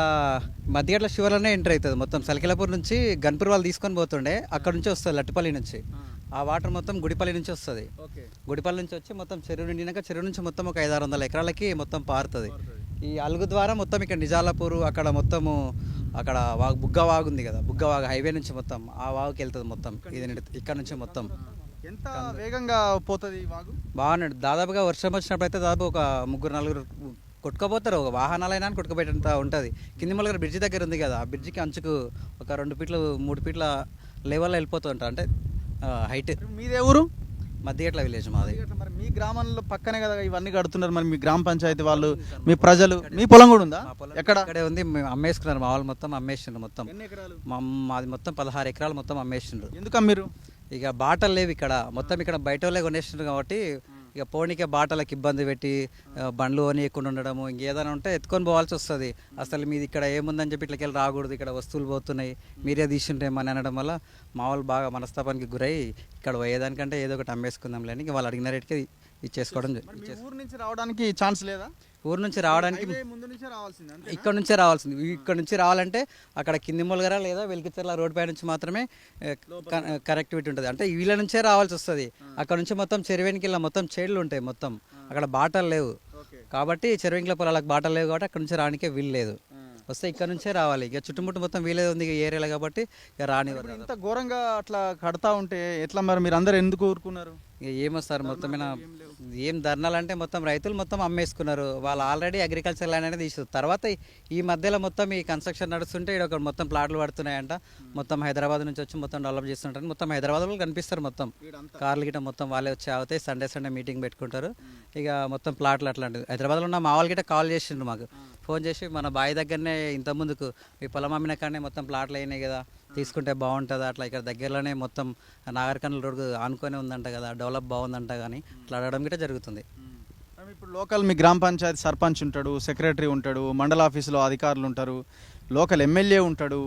S7: మధ్యగట్ల శివలోనే ఎంటర్ అవుతుంది. మొత్తం సలికిలాపూర్ నుంచి గన్పూర్ వాళ్ళు తీసుకొని పోతుండే, అక్కడ నుంచి వస్తుంది లట్టిపల్లి నుంచి. ఆ వాటర్ మొత్తం గుడిపల్లి నుంచి వస్తుంది. గుడిపల్లి నుంచి వచ్చి మొత్తం చెరువు నిండినాక చెరువు నుంచి మొత్తం ఒక 500-600 ఎకరాలకి మొత్తం పారుతుంది. ఈ అలుగు ద్వారా మొత్తం ఇక్కడ నిజాలాపూర్ అక్కడ మొత్తము అక్కడ వాగు బుగ్గ వాగు ఉంది కదా, బుగ్గ వాగు హైవే నుంచి మొత్తం ఆ వాగుకి వెళ్తుంది మొత్తం. ఇది ఇక్కడ నుంచి మొత్తం
S1: ఎంత వేగంగా పోతుంది వాగు?
S7: బాగున్నాడు. దాదాపుగా వర్షం వచ్చినప్పుడు అయితే దాదాపు ఒక 3-4 కొట్టుకుపోతారు. ఒక వాహనాలైనా కొట్టుకుపోయేంత ఉంటుంది. కింది మల్లగారు బ్రిడ్జి దగ్గర ఉంది కదా, ఆ బ్రిడ్జికి అంచుకు ఒక 2 ఫీట్లు 3 ఫీట్ల లెవెల్లో వెళ్ళిపోతుంటారు. అంటే హైట్.
S1: మీదే ఊరు?
S7: మధ్యగట్ల విలేజ్ మాది.
S1: మరి మీ గ్రామంలో పక్కనే కదా ఇవన్నీ కడుతున్నారు, మరి మీ గ్రామ పంచాయతీ వాళ్ళు, మీ ప్రజలు, మీ పొలం కూడా ఉందా? ఎక్కడ?
S7: ఇక్కడే ఉంది. మేము అమ్మేసుకున్నారు, మా వాళ్ళు మొత్తం అమ్మేసిండ్రు. మొత్తం
S1: ఎన్ని ఎకరాలు?
S7: మాది మొత్తం 16 ఎకరాలు మొత్తం అమ్మేసిండ్రు.
S1: ఎందుకు అమ్మిరు?
S7: ఇక బాటలు లేవు ఇక్కడ మొత్తం. ఇక్కడ బయట వాళ్ళే కొనేసిండ్రు కాబట్టి ఇక పోనీకే బాటలకు ఇబ్బంది పెట్టి బండ్లు కొనియకుండా ఉండడము, ఇంకేదైనా ఉంటే ఎత్తుకొని పోవాల్సి వస్తుంది. అసలు మీది ఇక్కడ ఏముందని చెప్పి ఇట్లకెళ్ళి రాకూడదు, ఇక్కడ వస్తువులు పోతున్నాయి, మీరే తీసుంటేమని అనడం వల్ల మా వాళ్ళు బాగా మనస్తాపానికి గురై ఇక్కడ పోయేదానికంటే ఏదో ఒకటి అమ్మేసుకుందాంలే అని వాళ్ళు అడిగిన రేటుకి ఇచ్చేసుకోవడం.
S1: ఊరు నుంచి రావడానికి ఛాన్స్ లేదా?
S7: ఊరు నుంచి రావడానికి
S1: ముందు నుంచే రావాల్సింది,
S7: ఇక్కడ నుంచే రావాల్సింది. ఇక్కడ నుంచి రావాలంటే అక్కడ కింది మొలగర లేదా వెలికిచెర్ల రోడ్ పై నుంచి మాత్రమే కనెక్టివిటీ ఉంటుంది. అంటే వీళ్ళ నుంచే రావాల్సి వస్తుంది. అక్కడ నుంచి మొత్తం చెరువేనికి ఇలా మొత్తం చేడులు ఉంటాయి మొత్తం, అక్కడ బాటలు లేవు కాబట్టి చెరువుల పొలాలకు బాటలు లేవు కాబట్టి అక్కడ నుంచి రానికే వీలు లేదు. వస్తే ఇక్కడ నుంచే రావాలి. ఇక చుట్టుముట్టు మొత్తం వీలే ఉంది ఏరియాలో కాబట్టి ఇక రానివ్వరు.
S1: ఇంత ఘోరంగా అట్లా కడతా ఉంటే ఎట్లా మరి? మీరు అందరు ఎందుకు ఊరుకున్నారు?
S7: ఇక ఏమో సార్, మొత్తమైన ఏం ధర్నాలు అంటే మొత్తం రైతులు మొత్తం అమ్మేసుకున్నారు. వాళ్ళు ఆల్రెడీ అగ్రికల్చర్ ల్యాండ్ అనేది తీసు. తర్వాత ఈ మధ్యలో మొత్తం ఈ కన్స్ట్రక్షన్ నడుస్తుంటే ఇక్కడ ఒక మొత్తం ప్లాట్లు పడుతున్నాయంట. మొత్తం హైదరాబాద్ నుంచి వచ్చి మొత్తం డెవలప్ చేస్తుంటారు. మొత్తం హైదరాబాద్లో కనిపిస్తారు మొత్తం కార్లు గిట్ట మొత్తం వాళ్ళే వచ్చి అవుతాయి. సండే మీటింగ్ పెట్టుకుంటారు. ఇక మొత్తం ప్లాట్లు అట్లాంటివి. హైదరాబాద్లో ఉన్న మా వాళ్ళు గిట్ట కాల్ చేసిండ్రు మాకు, ఫోన్ చేసి మన బావి దగ్గరనే ఇంత ముందుకు మీ పొలం అమ్మిన కానీ మొత్తం ప్లాట్లు అయినాయి కదా, తీసుకుంటే బాగుంటుంది అట్లా. ఇక్కడ దగ్గరలోనే మొత్తం నాగర్కర్నూలు రోడ్డు ఆనుకొని ఉందంట కదా, డెవలప్ బాగుందంట కానీ అట్లా అడగడం గిట్ట జరుగుతుంది.
S1: ఇప్పుడు లోకల్ మీ గ్రామ పంచాయతీ సర్పంచ్ ఉంటాడు, సెక్రటరీ ఉంటాడు, మండల ఆఫీసులో అధికారులు ఉంటారు, లోకల్ ఎమ్మెల్యే ఉంటాడు,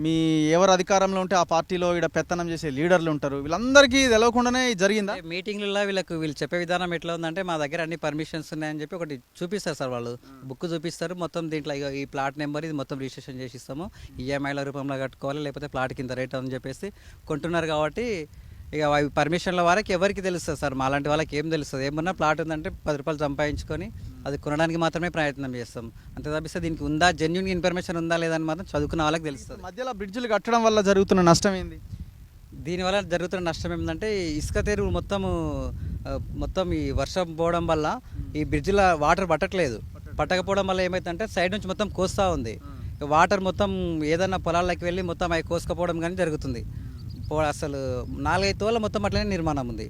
S1: మీ ఎవరు అధికారంలో ఉంటే ఆ పార్టీలో ఇక్కడ పెత్తనం చేసే లీడర్లు ఉంటారు. వీళ్ళందరికీ తెలియకుండానే జరిగిందా?
S7: మీటింగ్లలో వీళ్ళు చెప్పే విధానం ఎట్లా ఉందంటే మా దగ్గర అన్ని పర్మిషన్స్ ఉన్నాయని చెప్పి ఒకటి చూపిస్తారు సార్. వాళ్ళు బుక్ చూపిస్తారు మొత్తం, దీంట్లో ఈ ప్లాట్ నెంబర్ ఇది మొత్తం రిజిస్ట్రేషన్ చేసి ఇస్తాము, ఈఎంఐల రూపంలో కట్టుకోవాలి, లేకపోతే ప్లాట్ కింద రేట్ అని చెప్పేసి కొంటున్నారు. కాబట్టి ఇక అవి పర్మిషన్ల వరకు ఎవరికి తెలుస్తుంది సార్, మాలాంటి వాళ్ళకి ఏం తెలుస్తుంది? ఏమన్నా ప్లాట్ ఉందంటే 10 రూపాయలు సంపాదించుకొని అది కొనడానికి మాత్రమే ప్రయత్నం చేస్తాం. అంతే తప్పిస్తే దీనికి ఉందా జెన్యూన్ ఇన్ఫర్మేషన్ ఉందా లేదని మాత్రం చదువుకున్న వాళ్ళకి తెలుస్తుంది.
S1: మధ్యలో బ్రిడ్జిలు కట్టడం వల్ల జరుగుతున్న నష్టం ఏంది?
S7: దీనివల్ల జరుగుతున్న నష్టం ఏంటంటే ఇసుక తెరువు మొత్తం ఈ వర్షం పోవడం వల్ల ఈ బ్రిడ్జిలో వాటర్ పట్టకపోవడం వల్ల ఏమైందంటే సైడ్ నుంచి మొత్తం కోస్తా ఉంది. వాటర్ మొత్తం ఏదన్నా పొలాల్లోకి వెళ్ళి మొత్తం అవి కోసుకపోవడం కానీ జరుగుతుంది. అసలు 4-5 తోళ్ళ మొత్తం అట్లనే నిర్మాణం ఉంది.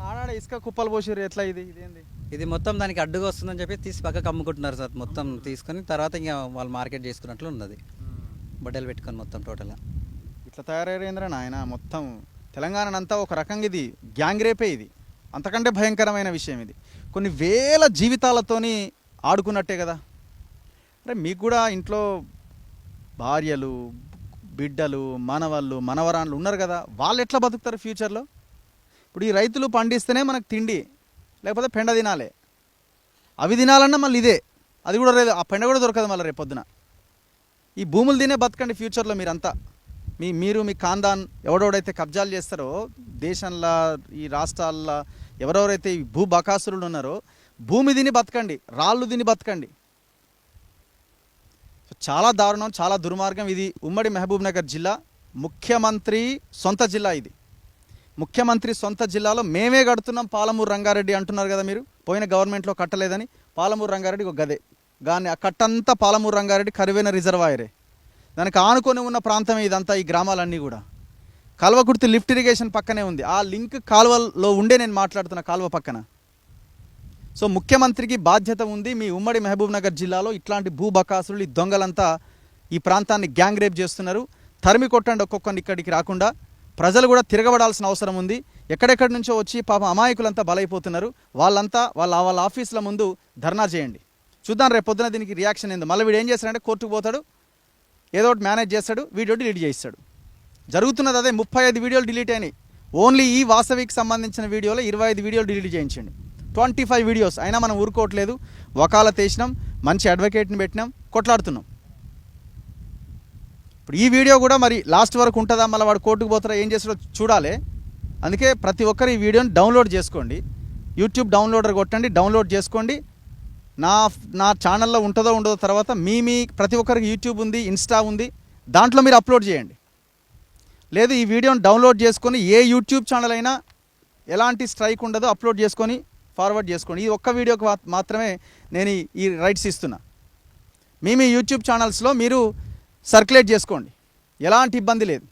S1: ఆడాడ ఇసుక కుప్పలు పోసిర్రు ఎట్లా ఇదేంది?
S7: ఇది మొత్తం దానికి అడ్డుగా వస్తుందని చెప్పి తీసి పక్కకు అమ్ముకుంటున్నారు సార్. మొత్తం తీసుకొని తర్వాత ఇంకా వాళ్ళు మార్కెట్ చేసుకున్నట్లు ఉన్నది. బడ్డలు పెట్టుకొని మొత్తం టోటల్గా
S1: ఇట్లా తయారయ్యేంద్ర నాయన మొత్తం తెలంగాణనంతా ఒక రకంగా ఇది గ్యాంగ్ రేపే. ఇది అంతకంటే భయంకరమైన విషయం. ఇది కొన్ని వేల జీవితాలతోని ఆడుకున్నట్టే కదా. అంటే మీకు కూడా ఇంట్లో భార్యలు, బిడ్డలు, మనవళ్ళు, మనవరాళ్ళు ఉన్నారు కదా, వాళ్ళు ఎట్లా బతుకుతారు ఫ్యూచర్లో? ఇప్పుడు ఈ రైతులు పండిస్తేనే మనకు తిండి, లేకపోతే పెండ తినాలి. అవి తినాలన్నా మళ్ళీ ఇదే, అది కూడా లేదు, ఆ పెండ కూడా దొరకదు మళ్ళీ రేపు పొద్దున. ఈ భూములు తినే బతకండి ఫ్యూచర్లో మీరంతా. మీరు మీ ఖాందాన్ ఎవడెవడైతే కబ్జాలు చేస్తారో దేశంలో, ఈ రాష్ట్రాల్లో ఎవరెవరైతే ఈ భూ బకాసురులు ఉన్నారో భూమి తిని బతకండి, రాళ్ళు తిని బతకండి. చాలా దారుణం, చాలా దుర్మార్గం. ఇది ఉమ్మడి మహబూబ్ నగర్ జిల్లా, ముఖ్యమంత్రి సొంత జిల్లా. ఇది ముఖ్యమంత్రి సొంత జిల్లాలో మేమే కడుతున్నాం పాలమూరు రంగారెడ్డి అంటున్నారు కదా మీరు. పోయిన గవర్నమెంట్లో కట్టలేదని పాలమూరు రంగారెడ్డి ఒక గదే, కానీ ఆ కట్టంతా పాలమూరు రంగారెడ్డి కరువైన రిజర్వాయరే. దానికి ఆనుకొని ఉన్న ప్రాంతమే ఇదంతా, ఈ గ్రామాలన్నీ కూడా. కల్వకుర్తి లిఫ్ట్ ఇరిగేషన్ పక్కనే ఉంది. ఆ లింక్ కాలువలో ఉండే నేను మాట్లాడుతున్న కాలువ పక్కన. సో ముఖ్యమంత్రికి బాధ్యత ఉంది. మీ ఉమ్మడి మహబూబ్ నగర్ జిల్లాలో ఇట్లాంటి భూబకాసులు, ఈ దొంగలంతా ఈ ప్రాంతాన్ని గ్యాంగ్ రేప్ చేస్తున్నారు. తరిమి కొట్టండి ఒక్కొక్కరిని ఇక్కడికి రాకుండా. ప్రజలు కూడా తిరగబడాల్సిన అవసరం ఉంది. ఎక్కడెక్కడి నుంచో వచ్చి పాపం అమాయకులంతా బలైపోతున్నారు. వాళ్ళంతా వాళ్ళ ఆఫీసుల ముందు ధర్నా చేయండి. చూద్దాం రేపు పొద్దున దీనికి రియాక్షన్ ఏందో. మళ్ళీ వీడు ఏం చేస్తాడంటే కోర్టుకు పోతాడు, ఏదో ఒకటి మేనేజ్ చేస్తాడు, వీడియో డిలీట్ చేయిస్తాడు. జరుగుతున్నది అదే. 35 వీడియోలు డిలీట్ అయినాయి. ఓన్లీ ఈ వాసవికి సంబంధించిన వీడియోలో 25 వీడియోలు డిలీట్ చేయించండి. 25 వీడియోస్ అయినా మనం ఊరుకోవట్లేదు. వకాలత్ వేసినాం, మంచి అడ్వకేట్ని పెట్టినాం, కొట్లాడుతున్నాం. ఇప్పుడు ఈ వీడియో కూడా మరి లాస్ట్ వరకు ఉంటుందా, మళ్ళీ వాడు కోర్టుకు పోతారా, ఏం చేస్తాడో చూడాలి. అందుకే ప్రతి ఒక్కరు ఈ వీడియోని డౌన్లోడ్ చేసుకోండి. యూట్యూబ్ డౌన్లోడర్ కొట్టండి, డౌన్లోడ్ చేసుకోండి. నా ఛానల్లో ఉంటుందో ఉండదో తర్వాత మీ ప్రతి ఒక్కరికి యూట్యూబ్ ఉంది, ఇన్స్టా ఉంది, దాంట్లో మీరు అప్లోడ్ చేయండి. లేదు ఈ వీడియోని డౌన్లోడ్ చేసుకొని ఏ యూట్యూబ్ ఛానల్ అయినా ఎలాంటి స్ట్రైక్ ఉండదో అప్లోడ్ చేసుకొని ఫార్వర్డ్ చేసుకోండి. ఈ ఒక్క వీడియోకి మాత్రమే నేను ఈ రైట్స్ ఇస్తున్నా. మీ యూట్యూబ్ ఛానల్స్లో మీరు సర్క్యులేట్ చేసుకోండి, ఎలాంటి ఇబ్బంది లేదు.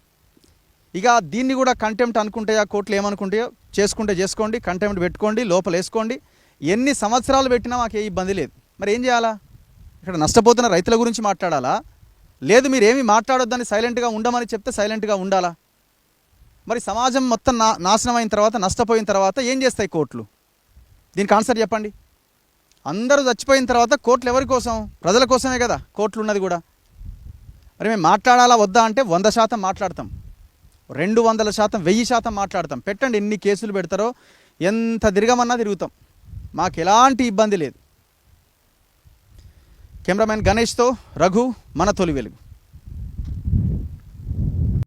S1: ఇక దీన్ని కూడా కంటెంప్ట్ అనుకుంటాయా, కోర్టులు ఏమనుకుంటాయో చేసుకోండి, కంటెంప్ట్ పెట్టుకోండి, లోపల వేసుకోండి. ఎన్ని సంవత్సరాలు పెట్టినా మాకు ఏ ఇబ్బంది లేదు. మరి ఏం చేయాలా? ఇక్కడ నష్టపోతున్న రైతుల గురించి మాట్లాడాలా? లేదు మీరు ఏమి మాట్లాడొద్దని సైలెంట్గా ఉండమని చెప్తే సైలెంట్గా ఉండాలా? మరి సమాజం మొత్తం నాశనం అయిన తర్వాత, నష్టపోయిన తర్వాత ఏం చేస్తాయి కోర్టులు? దీనికి ఆన్సర్ చెప్పండి. అందరూ చచ్చిపోయిన తర్వాత కోర్టులు ఎవరి కోసం? ప్రజల కోసమే కదా కోర్టులు ఉన్నది కూడా. మరి మేము మాట్లాడాలా వద్దా అంటే 100% మాట్లాడతాం, 200%, 1000% మాట్లాడతాం. పెట్టండి, ఎన్ని కేసులు పెడతారో, ఎంత తిరగమన్నా తిరుగుతాం, మాకు ఎలాంటి ఇబ్బంది లేదు. కెమెరామెన్ గణేష్తో రఘు, మన తొలి వెలుగు.